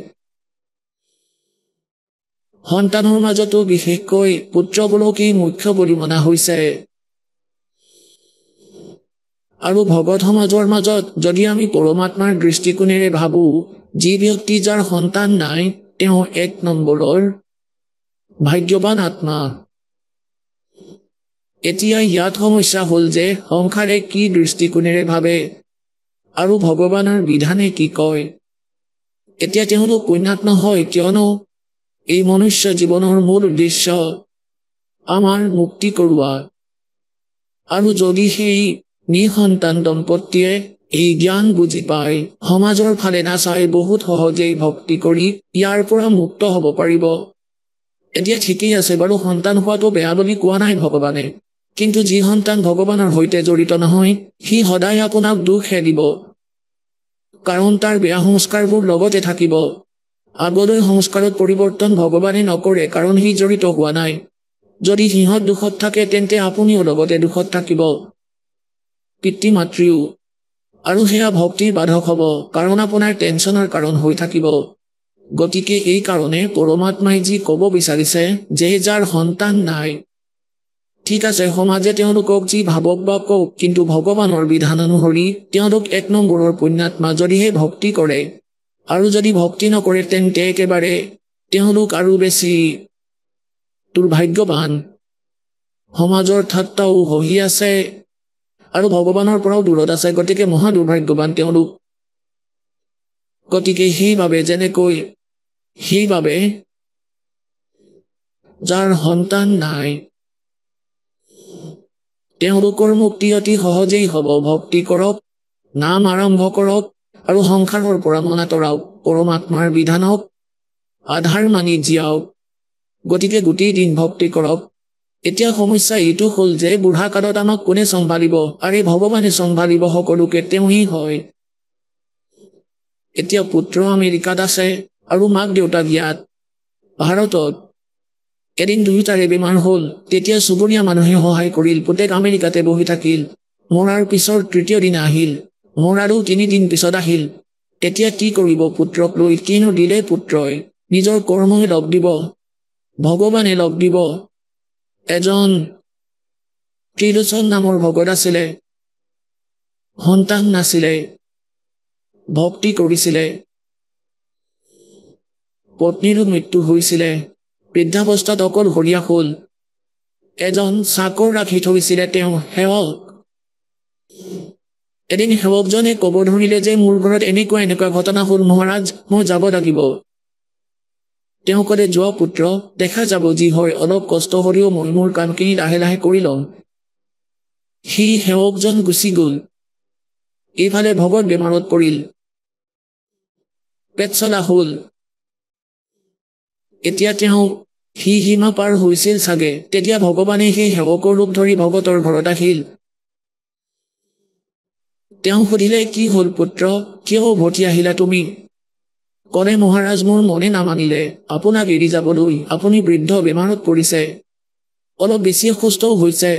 সন্তানৰ মাজতো বিশেষকৈ পুত্ৰবোৰকেই মুখ্য বুলি মনা হৈছে আৰু ভগত সমাজৰ মাজত যদি আমি পৰমাত্মাৰ দৃষ্টিকোণেৰে ভাবো যি ব্যক্তি যাৰ সন্তান নাই তেওঁ 1 নম্বৰৰ ভাগ্যৱান আত্মা এতিয়া ইয়াত সমস্যা হ'ল যে সংসাৰে কি দৃষ্টিকোণেৰে ভাবে আৰু ভগৱানৰ বিধানে কি কয় এতিয়া তেওঁলোক পুণ্যাত্মা হয় কিয়নো এই মনুষ্য জীৱনৰ মূল উদ্দেশ্য আমাৰ মুক্তি কৰোৱা আৰু যদি সেই নিসন্তান দম্পতীয়ে এই জ্ঞান বুজি পায় সমাজৰ ফালে নাচাই বহুত সহজেই ভক্তি কৰি ইয়াৰ পৰা মুক্ত হ'ব পাৰিব এতিয়া ঠিকেই আছে বাৰু সন্তান হোৱাটো বেয়া বুলি কোৱা নাই ভগৱানে কিন্তু যি সন্তান ভগৱানৰ সৈতে জড়িত নহয় সি সদায় আপোনাক দুখহে দিব কাৰণ তাৰ বেয়া সংস্কাৰবোৰ লগতে থাকিব আগলৈ সংস্কাৰত পৰিৱৰ্তন ভগৱানে নকৰে কাৰণ সি জড়িত হোৱা নাই যদি সিহঁত দুখত থাকে তেন্তে আপুনিও লগতে দুখত থাকিব পিতৃ মাতৃও আৰু সেয়া ভক্তিৰ বাধক হ'ব কাৰণ আপোনাৰ টেনচনৰ কাৰণ হৈ থাকিব গতিকে এই কাৰণে পৰমাত্মাই যি ক'ব বিচাৰিছে যে যাৰ সন্তান নাই ঠিক আছে সমাজে তেওঁলোকক যি ভাবক বা কওক কিন্তু ভগৱানৰ বিধান অনুসৰি তেওঁলোক 1 নম্বৰৰ পুণ্যাত্মা যদিহে ভক্তি কৰে আৰু যদি ভক্তি নকৰে তেন্তে একেবাৰে তেওঁলোক আৰু বেছি দুৰ্ভাগ্যৱান সমাজৰ ঠাট্টাও হৈ আছে আৰু ভগৱানৰ পৰাও দূৰত আছে গতিকে মহা দুৰ্ভাগ্যৱান তেওঁলোক গতিকে সেইবাবে যাৰ সন্তান নাই তেওঁলোকৰ মুক্তি অতি সহজেই হ'ব ভক্তি কৰক নাম আৰম্ভ কৰক আৰু সংসাৰৰ পৰা মন আঁতৰাওক পৰমাত্মাৰ বিধানক আধাৰ মানি জীয়াওক গতিকে গোটেই দিন ভক্তি কৰক এতিয়া সমস্যা এইটো হ'ল যে বুঢ়া কালত আমাক কোনে চম্ভালিব আৰু ভগৱানে চম্ভালিব সকলোকে তেওঁই হয় এতিয়া পুত্ৰ আমেৰিকাত আছে আৰু মাক দেউতাক ইয়াত ভাৰতত এদিন দুয়োটাৰে বেমাৰ হ'ল তেতিয়া চুবুৰীয়া মানুহে সহায় কৰিল পুতেক আমেৰিকাতে বহি থাকিল মৰাৰ পিছৰ তৃতীয় দিনা আহিল মোৰ আৰু 3 দিন পিছত আহিল তেতিয়া কি কৰিব পুত্ৰক লৈ কিনো দিলে পুত্ৰই নিজৰ কৰ্মই লগ দিব ভগৱানে লগ দিব এজন ত্ৰিলোচন নামৰ ভগত আছিলে সন্তান নাছিলে ভক্তি কৰিছিলে পত্নীৰো মৃত্যু হৈছিলে বৃদ্ধাৱস্থাত অকলশৰীয়া হ'ল এজন চাকৰ ৰাখি থৈছিলে তেওঁ সেৱক এদিন সেৱকজনে ক'ব ধৰিলে যে মোৰ ঘৰত এনেকুৱা ঘটনা হ'ল মহাৰাজ মই যাব লাগিব তেওঁ ক'লে যোৱা পুত্ৰ দেখা যাব যি হয় অলপ কষ্ট হ'লেও মই মোৰ কামখিনি লাহে লাহে কৰি লম সেই সেৱকজন গুচি গ'ল এইফালে ভগত বেমাৰত পৰিল পেট চলা হ'ল এতিয়া তেওঁ সি সীমা পাৰ হৈছিল চাগে তেতিয়া ভগৱানে সেই সেৱকৰ ৰূপ ধৰি ভগতৰ ঘৰত আহিল তেওঁ সুধিলে কি হ'ল পুত্ৰ কিয় উভতি আহিলা তুমি ক'লে মহাৰাজ মোৰ মনে নামানিলে আপোনাক এৰি যাবলৈ আপুনি বৃদ্ধ বেমাৰত পৰিছে অলপ বেছি সুস্থও হৈছে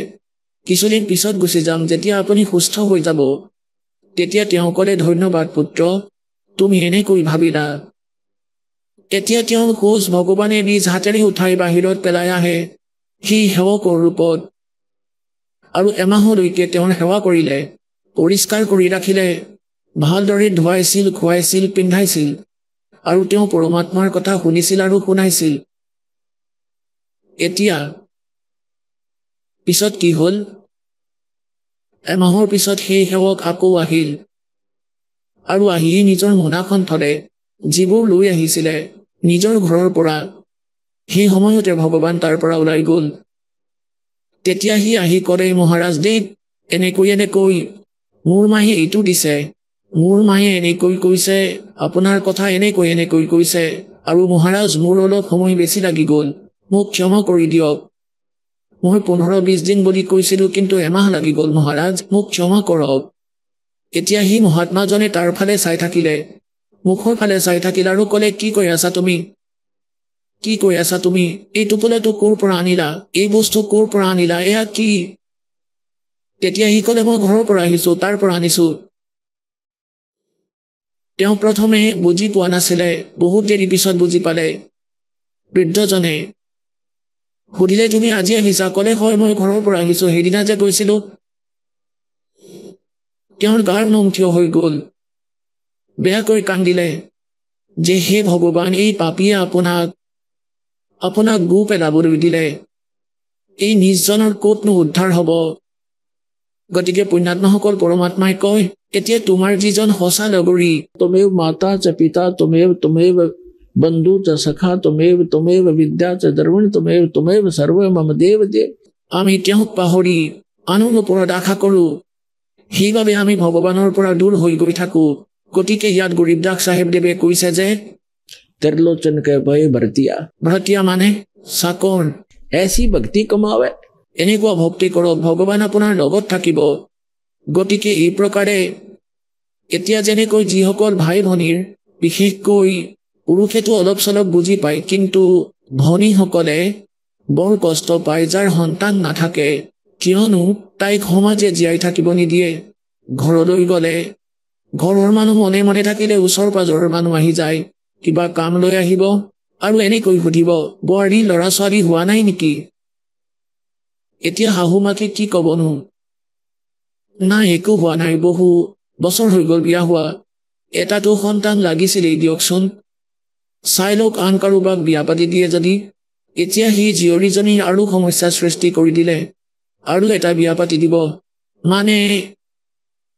কিছুদিন পিছত গুচি যাম যেতিয়া আপুনি সুস্থ হৈ যাব তেতিয়া তেওঁ ক'লে ধন্যবাদ পুত্ৰ তুমি এনেকৈ ভাবিলা এতিয়া তেওঁৰ কোচ ভগৱানে নিজ হাতেৰে উঠাই বাহিৰত পেলাই আহে সেই সেৱকৰ ৰূপত আৰু এমাহলৈকে তেওঁৰ সেৱা কৰিলে পৰিষ্কাৰ কৰি ৰাখিলে ভালদৰে ধুৱাইছিল খুৱাইছিল পিন্ধাইছিল আৰু তেওঁ পৰমাত্মাৰ কথা শুনিছিল আৰু শুনাইছিল এতিয়া পিছত কি হ'ল এমাহৰ পিছত সেই সেৱক আকৌ আহিল আৰু আহি নিজৰ মোনাখন থলে যিবোৰ লৈ আহিছিলে নিজৰ ঘৰৰ পৰা সেই সময়তে ভগৱান তাৰ পৰা ওলাই গ'ল তেতিয়া সি আহি ক'লে মহাৰাজ দেৱ এনেকৈ মোৰ মায়ে এইটো দিছে মোৰ মায়ে এনেকৈ কৈছে আপোনাৰ কথা এনেকৈ কৈছে আৰু মহাৰাজ মোৰ অলপ সময় বেছি লাগি গ'ল মোক ক্ষমা কৰি দিয়ক মই 15-20 দিন বুলি কৈছিলোঁ কিন্তু এমাহ লাগি গ'ল মহাৰাজ মোক ক্ষমা কৰক এতিয়া সি মহাত্মাজনে তাৰ ফালে চাই থাকিলে মুখৰ ফালে চাই থাকিল আৰু ক'লে কি কৈ আছা তুমি এই টোপোলাটো ক'ৰ পৰা আনিলা এই বস্তু ক'ৰ পৰা আনিলা এয়া কি তেতিয়া সি ক'লে মই ঘৰৰ পৰা আহিছোঁ তাৰ পৰা আনিছোঁ তেওঁ প্ৰথমে বুজি পোৱা নাছিলে বহুত দেৰি পিছত বুজি পালে বৃদ্ধজনে সুধিলে তুমি আজি আহিছা ক'লে হয় মই ঘৰৰ পৰা আহিছোঁ সেইদিনা যে গৈছিলোঁ তেওঁৰ গাৰ নোম থিয় হৈ গ'ল বেয়াকৈ কান্দিলে যে হে ভগৱান এই পাপীয়ে আপোনাক গু পেলাবলৈ দিলে এই নিজজনৰ ক'তনো উদ্ধাৰ হ'ব গতিকে পুণ্যাত্মাসকল পৰমাত্মাই কয় এতিয়া তোমাৰ যিজন সঁচা লগৰী তুমেव মাতা চ পিতা তুমেव বন্ধু চ সখা তুমেव বিদ্যা চ দ্ৰৱণ তুমেव সৰ্ব মম দেৱ আমি তেওঁক পাহৰি আনৰ ওপৰত আশা কৰোঁ সেইবাবে আমি ভগৱানৰ পৰা দূৰ হৈ গৈ থাকোঁ গতিকে ইয়াত গৰীবদাস চাহেবদেৱে কৈছে যে त्रिलोचन के भय भरतिया মানে চাকৰ এসি ভক্তি কমাৱে এনেকুৱা ভক্তি কৰক ভগৱান আপোনাৰ লগত থাকিব গতিকে এই প্ৰকাৰে এতিয়া যেনেকৈ যিসকল ভাই ভনীৰ বিশেষকৈ পুৰুষেতো অলপ চলপ বুজি পায় কিন্তু ভনীসকলে বৰ কষ্ট পায় যাৰ সন্তান নাথাকে কিয়নো তাইক সমাজে জীয়াই থাকিব নিদিয়ে ঘৰলৈ গ'লে ঘৰৰ মানুহ মনে মনে থাকিলে ওচৰ পাজৰৰ মানুহ আহি যায় কিবা কাম লৈ আহিব আৰু এনেকৈ সুধিব বোৱাৰী ল'ৰা ছোৱালী হোৱা নাই নেকি এতিয়া শাহু মাকে কি ক'বনো নাই একো হোৱা নাই বহু বছৰ হৈ গ'ল বিয়া হোৱা এটাতো সন্তান লাগিছিলেই দিয়কচোন চাই লওক আন কাৰোবাক বিয়া পাতি দিয়ে যদি এতিয়া সি জীয়ৰীজনীৰ আৰু সমস্যাৰ সৃষ্টি কৰি দিলে আৰু এটা বিয়া পাতি দিব মানে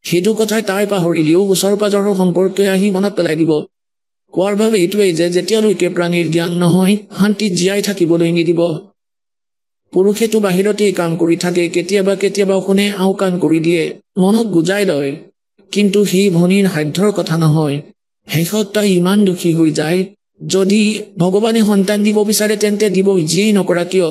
সেইটো কথাই তাই পাহৰিলেও ওচৰ পাজৰৰ সম্পৰ্কে আহি মনত পেলাই দিব কোৱাৰ বাবে এইটোৱেই যে যেতিয়ালৈকে প্ৰাণীৰ জ্ঞান নহয় শান্তিত জীয়াই থাকিবলৈ নিদিব পুৰুষেতো বাহিৰতেই কাম কৰি থাকে কেতিয়াবা শুনে আওকাণ কৰি দিয়ে মনত বুজাই লয় কিন্তু সেই ভনীৰ সাধ্যৰ কথা নহয় শেষত তাই ইমান দুখী হৈ যায় যদি ভগৱানে সন্তান দিব বিচাৰে তেন্তে দিব যিয়েই নকৰা কিয়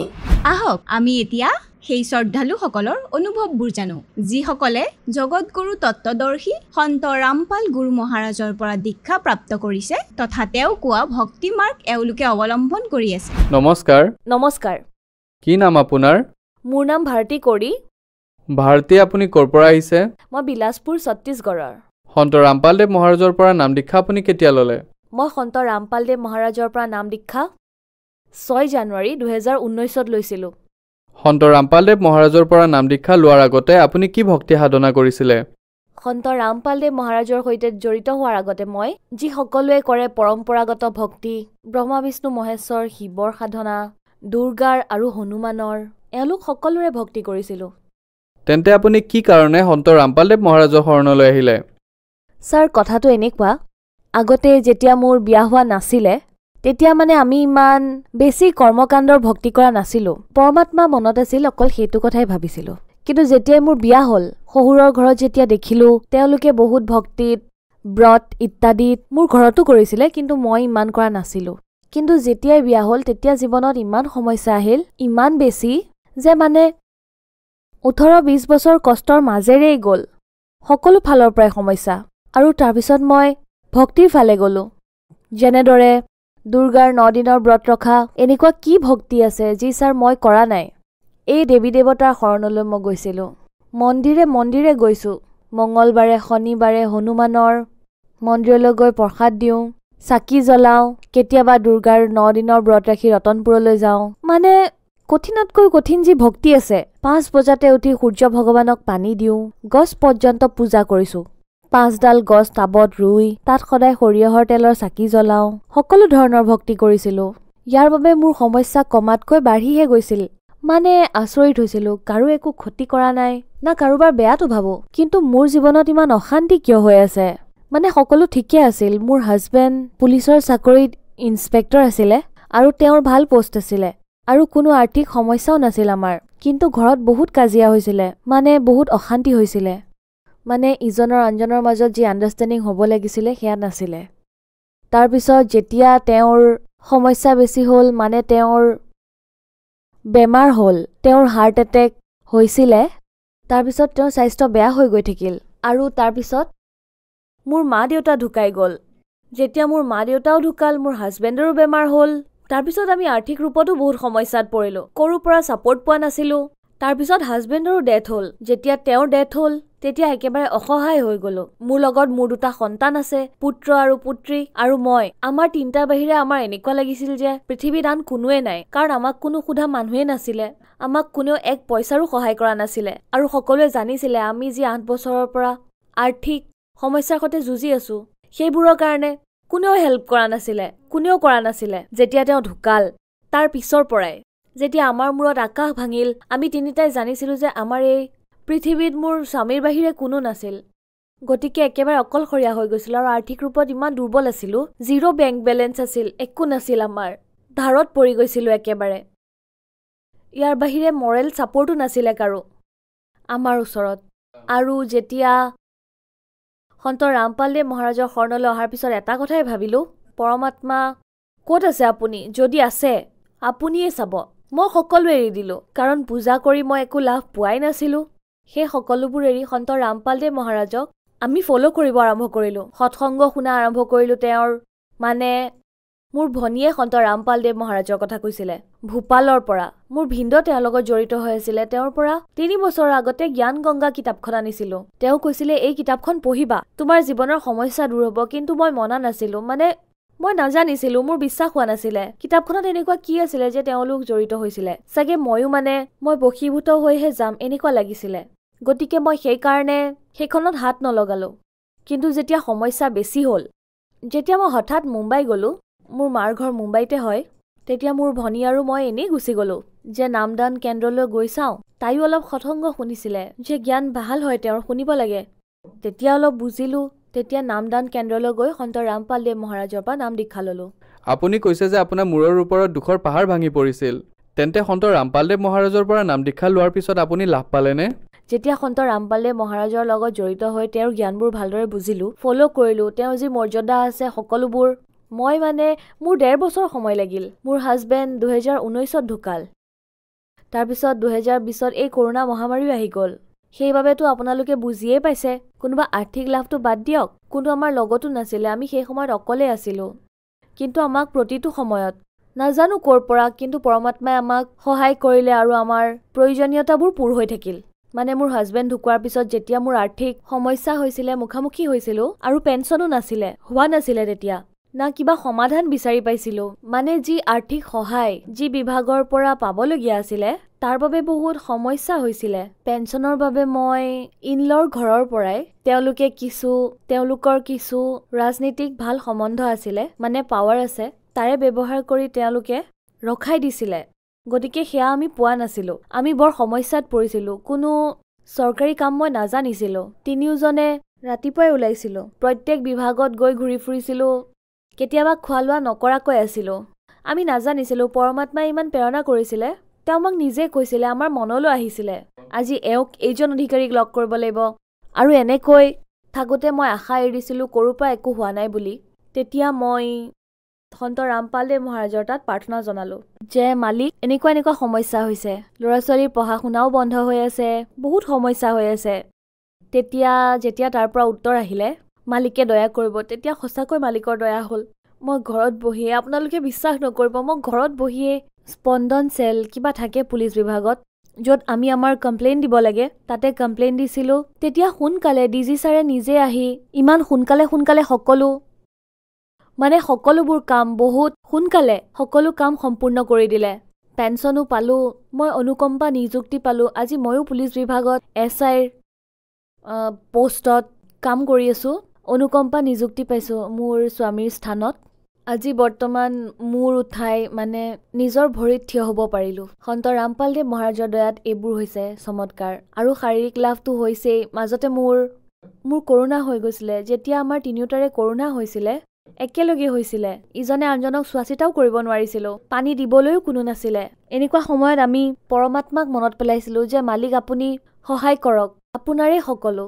আহক আমি এতিয়া সেই শ্ৰদ্ধালুসকলৰ অনুভৱবোৰ জানো যিসকলে জগতগুৰু তত্ত্বদৰ্শী সন্ত ৰামপাল গুৰু মহাৰাজৰ পৰা দীক্ষা প্ৰাপ্ত কৰিছে তথা তেওঁ কোৱা ভক্তি মাৰ্গ এওঁলোকে অৱলম্বন কৰি আছে নমস্কাৰ কি নাম আপোনাৰ মোৰ নাম ভাৰতী কৰি ভাৰতী আপুনি ক'ৰ পৰা আহিছে মই বিলাসপুৰ ছত্তীশগড়ৰ সন্ত ৰামপালদেৱ মহাৰাজৰ পৰা নাম দীক্ষা আপুনি কেতিয়া ল'লে মই সন্ত ৰামপালদেৱ মহাৰাজৰ পৰা নাম দীক্ষা 6 জানুৱাৰী 2019ত লৈছিলোঁ সন্ত ৰামপালদেৱ মহাৰাজৰ পৰা নাম দীক্ষা লোৱাৰ আগতে আপুনি কি ভক্তি সাধনা কৰিছিলে? সন্ত ৰামপালদেৱ মহাৰাজৰ সৈতে জড়িত হোৱাৰ আগতে মই যি সকলোৱে কৰে পৰম্পৰাগত ভক্তি, ব্ৰহ্মা বিষ্ণু মহেশ্বৰ, শিৱৰ সাধনা, দুৰ্গাৰ আৰু হনুমানৰ, এওঁলোক সকলোৰে ভক্তি কৰিছিলোঁ। তেন্তে আপুনি কি কাৰণে সন্ত ৰামপালদেৱ মহাৰাজৰ শৰণলৈ আহিলে? ছাৰ, কথাটো এনেকুৱা, আগতে যেতিয়া মোৰ বিয়া হোৱা নাছিলে তেতিয়া মানে আমি ইমান বেছি কৰ্মকাণ্ডৰ ভক্তি কৰা নাছিলোঁ। পৰমাত্মা মনত আছিল, অকল সেইটো কথাই ভাবিছিলোঁ। কিন্তু যেতিয়াই মোৰ বিয়া হ'ল, শহুৰৰ ঘৰত যেতিয়া দেখিলোঁ তেওঁলোকে বহুত ভক্তিত, ব্ৰত ইত্যাদিত মোৰ ঘৰতো কৰিছিলে, কিন্তু মই ইমান কৰা নাছিলোঁ। কিন্তু যেতিয়াই বিয়া হ'ল তেতিয়া জীৱনত ইমান সমস্যা আহিল, ইমান বেছি যে মানে 18-20 বছৰ কষ্টৰ মাজেৰেই গ'ল, সকলো ফালৰ পৰাই সমস্যা। আৰু তাৰপিছত মই ভক্তিৰ ফালে গ'লোঁ। যেনেদৰে দুৰ্গাৰ 9 দিনৰ ব্ৰত ৰখা, এনেকুৱা কি ভক্তি আছে যি ছাৰ মই কৰা নাই। এই দেৱী দেৱতাৰ শৰণলৈ মই গৈছিলোঁ, মন্দিৰে মন্দিৰে গৈছোঁ। মঙলবাৰে শনিবাৰে হনুমানৰ মন্দিৰলৈ গৈ প্ৰসাদ দিওঁ, চাকি জ্বলাওঁ, কেতিয়াবা দুৰ্গাৰ 9 দিনৰ ব্ৰত ৰাখি ৰতনপুৰলৈ যাওঁ। মানে কঠিনতকৈ কঠিন যি ভক্তি আছে। 5 বজাতে উঠি সূৰ্য ভগৱানক পানী দিওঁ, গছ পৰ্যন্ত পূজা কৰিছোঁ। 5ডাল গছ টাবত ৰুই তাত সদায় সৰিয়হৰ তেলৰ চাকি জ্বলাওঁ, সকলো ধৰণৰ ভক্তি কৰিছিলোঁ। ইয়াৰ বাবে মোৰ সমস্যা কমাতকৈ বাঢ়িহে গৈছিল। মানে আচৰিত হৈছিলোঁ, কাৰো একো ক্ষতি কৰা নাই, না কাৰোবাৰ বেয়াটো ভাবোঁ, কিন্তু মোৰ জীৱনত ইমান অশান্তি কিয় হৈ আছে? মানে সকলো ঠিকে আছিল। মোৰ হাজবেণ্ড পুলিচৰ চাকৰিত ইন্সপেক্টৰ আছিলে আৰু তেওঁৰ ভাল পোষ্ট আছিলে আৰু কোনো আৰ্থিক সমস্যাও নাছিল আমাৰ। কিন্তু ঘৰত বহুত কাজিয়া হৈছিলে, মানে বহুত অশান্তি হৈছিলে। মানে ইজনৰ আনজনৰ মাজত যি আণ্ডাৰষ্টেণ্ডিং হ'ব লাগিছিলে সেয়া নাছিলে। তাৰপিছত যেতিয়া তেওঁৰ সমস্যা বেছি হ'ল, মানে তেওঁৰ বেমাৰ হ'ল, তেওঁৰ হাৰ্ট এটেক হৈছিলে, তাৰপিছত তেওঁৰ স্বাস্থ্য বেয়া হৈ গৈ থাকিল। আৰু তাৰপিছত মোৰ মা দেউতা ঢুকাই গ'ল। যেতিয়া মোৰ মা দেউতাও ঢুকাল, মোৰ হাজবেণ্ডৰো বেমাৰ হ'ল। তাৰপিছত আমি আৰ্থিক ৰূপতো বহুত সমস্যাত পৰিলোঁ, ক'ৰ পৰা ছাপৰ্ট পোৱা নাছিলোঁ। তাৰপিছত হাজবেণ্ডৰো ডেথ হ'ল। যেতিয়া তেওঁৰ ডেথ হ'ল তেতিয়া একেবাৰে অসহায় হৈ গ'লো। মোৰ লগত মোৰ 2টা সন্তান আছে, পুত্ৰ আৰু পুত্ৰী, আৰু মই। আমাৰ 3টাৰ বাহিৰে আমাৰ এনেকুৱা লাগিছিল যে পৃথিৱীত আন কোনোৱে নাই, কাৰণ আমাক কোনো সোধা মানুহে নাছিলে। আমাক কোনেও 1 পইচাৰো সহায় কৰা নাছিলে। আৰু সকলোৱে জানিছিলে আমি যি 8 বছৰৰ পৰা আৰ্থিক সমস্যাৰ সৈতে যুঁজি আছো, সেইবোৰৰ কাৰণে কোনেও হেল্প কৰা নাছিলে, কোনেও কৰা নাছিলে। যেতিয়া তেওঁ ঢুকাল তাৰ পিছৰ পৰাই যেতিয়া আমাৰ মূৰত আকাশ ভাঙিল, আমি 3টাই জানিছিলোঁ যে আমাৰ এই পৃথিৱীত মোৰ স্বামীৰ বাহিৰে কোনো নাছিল। গতিকে একেবাৰে অকলশৰীয়া হৈ গৈছিল আৰু আৰ্থিক ৰূপত ইমান দুৰ্বল আছিলোঁ। 0 বেংক বেলেঞ্চ আছিল, একো নাছিল আমাৰ। ধাৰত পৰি গৈছিলোঁ একেবাৰে। ইয়াৰ বাহিৰে মৰেল ছাপৰ্টো নাছিলে কাৰো আমাৰ ওচৰত। আৰু যেতিয়া সন্ত ৰামপালদেৱ মহাৰাজৰ শৰণলৈ অহাৰ পিছত এটা কথাই ভাবিলোঁ, পৰমাত্মা ক'ত আছে আপুনি? যদি আছে আপুনিয়ে চাব। মই সকলো এৰি দিলোঁ, কাৰণ পূজা কৰি মই একো লাভ পোৱাই নাছিলোঁ। সেই সকলোবোৰ এৰি সন্ত ৰামপালদেৱ মহাৰাজক আমি ফ'ল' কৰিব আৰম্ভ কৰিলোঁ, সৎসংগ শুনা আৰম্ভ কৰিলোঁ। তেওঁৰ মানে মোৰ ভনীয়ে সন্ত ৰামপালদেৱ মহাৰাজৰ কথা কৈছিলে ভূপালৰ পৰা। মোৰ ভিনদেউ তেওঁৰ লগত জড়িত হৈ আছিলে। তেওঁৰ পৰা 3 বছৰৰ আগতে জ্ঞান গংগা কিতাপখন আনিছিলোঁ। তেওঁ কৈছিলে এই কিতাপখন পঢ়িবা, তোমাৰ জীৱনৰ সমস্যা দূৰ হ'ব। কিন্তু মই মনা নাছিলোঁ, মানে মই নাজানিছিলোঁ, মোৰ বিশ্বাস হোৱা নাছিলে। কিতাপখনত এনেকুৱা কি আছিলে যে তেওঁলোক জড়িত হৈছিলে, চাগে ময়ো মই বশীভূত হৈহে যাম এনেকুৱা লাগিছিলে। গতিকে মই সেইকাৰণে সেইখনত হাত নলগালোঁ। কিন্তু যেতিয়া সমস্যা বেছি হ'ল, যেতিয়া মই হঠাৎ মুম্বাই গ'লোঁ, মোৰ মাৰ ঘৰ মুম্বাইতে হয়, তেতিয়া মোৰ ভনী আৰু মই এনেই গুচি গ'লোঁ যে নামদান কেন্দ্ৰলৈ গৈ চাওঁ। তাইও অলপ সৎসংগ শুনিছিলে যে জ্ঞান ভাল হয় তেওঁৰ, শুনিব লাগে। তেতিয়া অলপ বুজিলোঁ। তেতিয়া নামদান কেন্দ্ৰলৈ গৈ সন্ত ৰামপালদেৱ মহাৰাজৰ পৰা নাম দীক্ষা ল'লোঁ। আপুনি কৈছে যে আপোনাৰ মূৰৰ ওপৰত দুখৰ পাহাৰ ভাঙি পৰিছিল। তেন্তে সন্ত ৰামপালদেৱ মহাৰাজৰ পৰা নাম দীক্ষা লোৱাৰ পিছত আপুনি লাভ পালেনে? যেতিয়া সন্ত ৰামপালদেৱ মহাৰাজৰ লগত জড়িত হৈ তেওঁৰ জ্ঞানবোৰ ভালদৰে বুজিলোঁ, ফ'ল' কৰিলোঁ, তেওঁৰ যি মৰ্যাদা আছে সকলোবোৰ। মই মোৰ 1.5 বছৰ সময় লাগিল। মোৰ হাজবেণ্ড 2019ত ঢুকাল। তাৰপিছত 2020ত এই কৰোণা মহামাৰীও আহি গ'ল। সেইবাবেতো আপোনালোকে বুজিয়েই পাইছে, কোনোবা আৰ্থিক লাভটো বাদ দিয়ক, কোনো আমাৰ লগতো নাছিলে। আমি সেই সময়ত অকলে আছিলোঁ। কিন্তু আমাক প্ৰতিটো সময়ত নাজানো ক'ৰ পৰা, কিন্তু পৰমাত্মাই আমাক সহায় কৰিলে আৰু আমাৰ প্ৰয়োজনীয়তাবোৰ পূৰ হৈ থাকিল। মোৰ হাজবেণ্ড ঢুকোৱাৰ পিছত যেতিয়া মোৰ আৰ্থিক সমস্যা হৈছিলে, মুখামুখি হৈছিলোঁ, আৰু পেঞ্চনো হোৱা নাছিলে তেতিয়া, না কিবা সমাধান বিচাৰি পাইছিলোঁ। যি আৰ্থিক সহায় যি বিভাগৰ পৰা পাবলগীয়া আছিলে, তাৰ বাবে বহুত সমস্যা হৈছিলে পেঞ্চনৰ বাবে মই ইনলৰ ঘৰৰ পৰাই তেওঁলোকৰ কিছু ৰাজনীতিক ভাল সম্বন্ধ আছিলে মানে পাৱাৰ আছে তাৰে ব্যৱহাৰ কৰি তেওঁলোকে ৰখাই দিছিলে গতিকে সেয়া আমি পোৱা নাছিলো আমি বৰ সমস্যাত পৰিছিলো কোনো চৰকাৰী কাম মই নাজানিছিলো তিনিওজনে ৰাতিপুৱাই ওলাইছিলো প্ৰত্যেক বিভাগত গৈ ঘূৰি ফুৰিছিলো কেতিয়াবা খোৱা লোৱা নকৰাকৈ আছিলো আমি নাজানিছিলো পৰমাত্মাই ইমান প্ৰেৰণা কৰিছিলে তেওঁ আমাক নিজে কৈছিলে আমাৰ মনলৈ আহিছিলে আজি এওঁক এইজন অধিকাৰীক লগ কৰিব লাগিব আৰু এনেকৈ থাকোতে মই আশা এৰিছিলো কৰোৰ পৰা একো হোৱা নাই বুলি তেতিয়া মই সন্ত ৰামপালদেৱ মহাৰাজৰ তাত প্ৰাৰ্থনা জনালো যে মালিক এনেকুৱা সমস্যা হৈছে ল'ৰা ছোৱালীৰ পঢ়া শুনাও বন্ধ হৈ আছে বহুত সমস্যা হৈ আছে যেতিয়া তাৰ পৰা উত্তৰ আহিলে মালিকে দয়া কৰিব তেতিয়া সঁচাকৈ মালিকৰ দয়া হ'ল মই ঘৰত বহিয়ে আপোনালোকে বিশ্বাস নকৰিব মই ঘৰত বহিয়ে স্পন্দন সেল কিবা থাকে পুলিচ বিভাগত য'ত আমি আমাৰ কমপ্লেইন দিব লাগে তাতে কমপ্লেইন দিছিলো তেতিয়া সোনকালে ডিজি ছাৰে নিজে আহি ইমান সোনকালে সকলোবোৰ কাম বহুত সোনকালে সকলো কাম সম্পূৰ্ণ কৰি দিলে পেঞ্চনো পালো মই অনুকম্পা নিযুক্তি পালো আজি ময়ো পুলিচ বিভাগত SIৰ পোষ্টত কাম কৰি আছো অনুকম্পা নিযুক্তি পাইছো মোৰ স্বামীৰ স্থানত আজি বৰ্তমান মূৰ উঠাই মানে নিজৰ ভৰিত থিয় হ'ব পাৰিলো সন্ত ৰামপালদেৱ মহাৰাজৰ দয়াত এইবোৰ হৈছে চমৎকাৰ আৰু শাৰীৰিক লাভটো হৈছেই মাজতে মোৰ কৰোণা হৈ গৈছিলে যেতিয়া আমাৰ তিনিওটাৰে কৰোণা হৈছিলে একেলগে হৈছিলে ইজনে আনজনক চোৱাচিতাও কৰিব নোৱাৰিছিলো পানী দিবলৈও কোনো নাছিলে এনেকুৱা সময়ত আমি পৰমাত্মাক মনত পেলাইছিলো যে মালিক আপুনি সহায় কৰক আপোনাৰে সকলো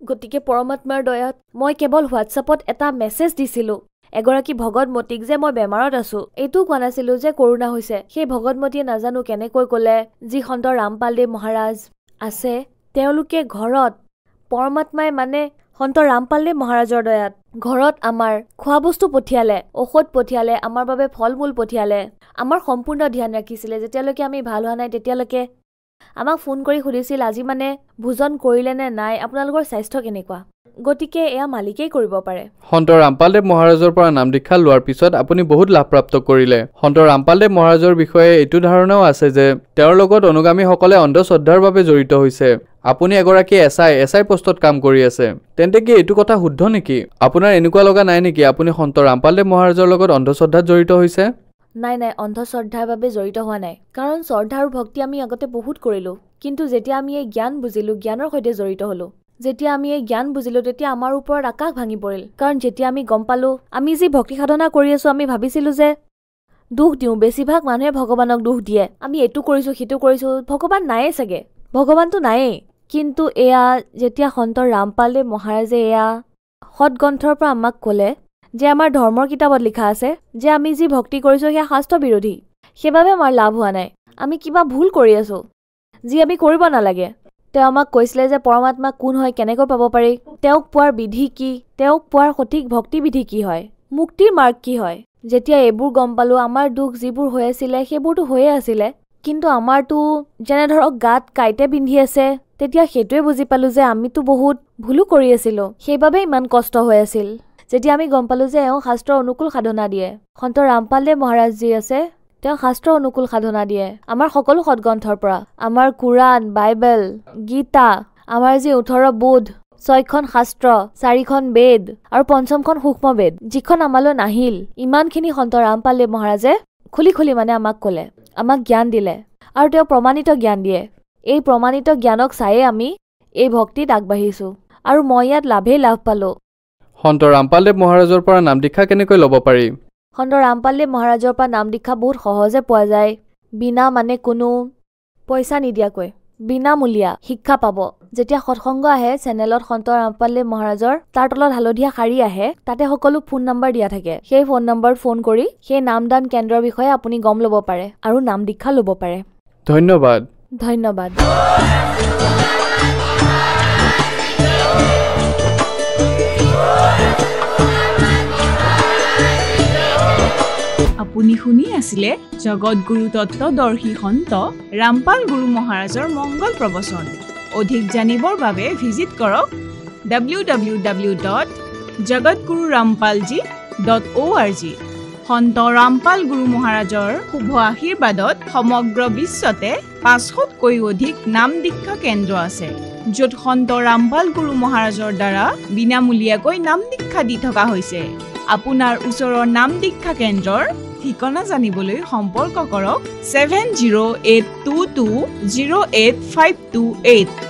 গতিকে পৰমাত্মাৰ দয়াত মই কেৱল হোৱাটছআপত এটা মেছেজ দিছিলো এগৰাকী ভগতমতীক যে মই বেমাৰত আছো এইটো কোৱা নাছিলো যে কৰোণা হৈছে সেই ভগতমতীয়ে নাজানো কেনেকৈ ক'লে যি সন্ত ৰামপালদেৱ মহাৰাজ আছে তেওঁলোকে ঘৰত পৰমাত্মাই মানে সন্ত ৰামপালদেৱ মহাৰাজৰ দয়াত ঘৰত আমাৰ খোৱা বস্তু পঠিয়ালে ঔষধ পঠিয়ালে আমাৰ বাবে ফল মূল পঠিয়ালে আমাৰ সম্পূৰ্ণ ধ্যান ৰাখিছিলে যেতিয়ালৈকে আমি ভাল হোৱা নাই তেতিয়ালৈকে আমাক ফোন কৰি সুধিছিল আজি মানে ভোজন কৰিলে নে নাই আপোনালোকৰ স্বাস্থ্য কেনেকুৱা গতিকে এয়া মালিকেই কৰিব পাৰে সন্ত ৰামপালদেৱ মহাৰাজৰ পৰা নাম দীক্ষা লোৱাৰ পিছত আপুনি বহুত লাভপ্ৰাপ্ত কৰিলে সন্ত ৰামপালদেৱ মহাৰাজৰ বিষয়ে এইটো ধাৰণাও আছে যে তেওঁৰ লগত অনুগামীসকলে অন্ধশ্ৰদ্ধাৰ বাবে জড়িত হৈছে আপুনি এগৰাকী SI পোষ্টত কাম কৰি আছে তেন্তে কি এইটো কথা শুদ্ধ নেকি আপোনাৰ এনেকুৱা লগা নাই নেকি আপুনি সন্ত ৰামপালদেৱ মহাৰাজৰ লগত অন্ধশ্ৰদ্ধাত জড়িত হৈছে নাই অন্ধশ্ৰদ্ধাৰ বাবে জড়িত হোৱা নাই কাৰণ শ্ৰদ্ধা আৰু ভক্তি আমি আগতে বহুত কৰিলো কিন্তু যেতিয়া আমি এই জ্ঞান বুজিলো জ্ঞানৰ সৈতে জড়িত হলো যেতিয়া আমি এই জ্ঞান বুজিলো তেতিয়া আমাৰ ওপৰত আকাশ ভাঙি পৰিল কাৰণ যেতিয়া আমি গম পালো আমি যি ভক্তি সাধনা কৰি আছো আমি ভাবিছিলো যে দুখ দিওঁ বেছিভাগ মানুহে ভগৱানক দুখ দিয়ে আমি এইটো কৰিছো সিটো কৰিছো ভগৱান নায়েই চাগে ভগৱানটো নায়েই কিন্তু এয়া যেতিয়া সন্ত ৰামপালদেৱ মহাৰাজে এয়া সৎগ্ৰন্থৰ পৰা আমাক ক'লে যে আমাৰ ধৰ্মৰ কিতাপত লিখা আছে যে আমি যি ভক্তি কৰিছো সেয়া শাস্ত্ৰ বিৰোধী সেইবাবে আমাৰ লাভ হোৱা নাই আমি কিবা ভুল কৰি আছো যি আমি কৰিব নালাগে তেওঁ আমাক কৈছিলে যে পৰমাত্মা কোন হয় কেনেকৈ পাব পাৰি তেওঁক পোৱাৰ বিধি কি তেওঁক পোৱাৰ সঠিক ভক্তি বিধি কি হয় মুক্তিৰ মাৰ্গ কি হয় যেতিয়া এইবোৰ গম পালো আমাৰ দুখ যিবোৰ হৈ আছিলে সেইবোৰতো হৈয়ে আছিলে কিন্তু আমাৰতো যেনে ধৰক গাত কাইটে বিন্ধি আছে তেতিয়া সেইটোৱে বুজি পালো যে আমিতো বহুত ভুলো কৰি আছিলো সেইবাবে ইমান কষ্ট হৈ আছিল যেতিয়া আমি গম পালো যে এওঁ শাস্ত্ৰ অনুকূল সাধনা দিয়ে সন্ত ৰামপালদেৱ মহাৰাজ যি আছে তেওঁ শাস্ত্ৰ অনুকূল সাধনা দিয়ে আমাৰ সকলো সৎগ্ৰন্থৰ পৰা আমাৰ কুৰাণ বাইবেল গীতা আমাৰ যি 18 বোধ 6খন শাস্ত্ৰ 4খন বেদ আৰু 5খন সূক্ষ্ম বেদ যিখন আমালৈ নাহিল ইমানখিনি সন্ত ৰামপালদেৱ মহাৰাজে খুলি মানে আমাক ক'লে আমাক জ্ঞান দিলে আৰু তেওঁ প্ৰমাণিত জ্ঞান দিয়ে এই প্ৰমাণিত জ্ঞানক চায়ে আমি এই ভক্তিত আগবাঢ়িছো আৰু মই ইয়াত লাভ পালো সন্ত ৰামপালদেৱ মহাৰাজৰ পৰা নাম দীক্ষা কেনেকৈ ল'ব পাৰি সন্ত ৰামপালদেৱ মহাৰাজৰ পৰা নাম দীক্ষা বহুত সহজে পোৱা যায় বিনা মানে কোনো পইচা নিদিয়াকৈ বিনামূলীয়া শিক্ষা পাব যেতিয়া সৎসংগ আহে চেনেলত সন্ত ৰামপালদেৱ মহাৰাজৰ তাৰ তলত হালধীয়া শাৰী আহে তাতে সকলো ফোন নম্বৰ দিয়া থাকে সেই ফোন নম্বৰত ফোন কৰি সেই নামদান কেন্দ্ৰৰ বিষয়ে আপুনি গম ল'ব পাৰে আৰু নাম দীক্ষা ল'ব পাৰে ধন্যবাদ আপুনি শুনি আছিলে জগতগুৰু তত্ত্বদৰ্শী সন্ত ৰামপাল গুৰু মহাৰাজৰ মংগল প্ৰবচন অধিক জানিবৰ বাবে ভিজিট কৰক www.jagatgururampalji.org সন্ত ৰামপাল গুৰু মহাৰাজৰ শুভ আশীৰ্বাদত সমগ্ৰ বিশ্বতে 500তকৈ অধিক নাম দীক্ষা কেন্দ্ৰ আছে, য'ত সন্ত ৰামপাল গুৰু মহাৰাজৰ দ্বাৰা বিনামূলীয়াকৈ নাম দীক্ষা দি থকা হৈছে। আপোনাৰ ওচৰৰ নাম দীক্ষা কেন্দ্ৰৰ ঠিকনা জানিবলৈ সম্পৰ্ক কৰক 7082208528।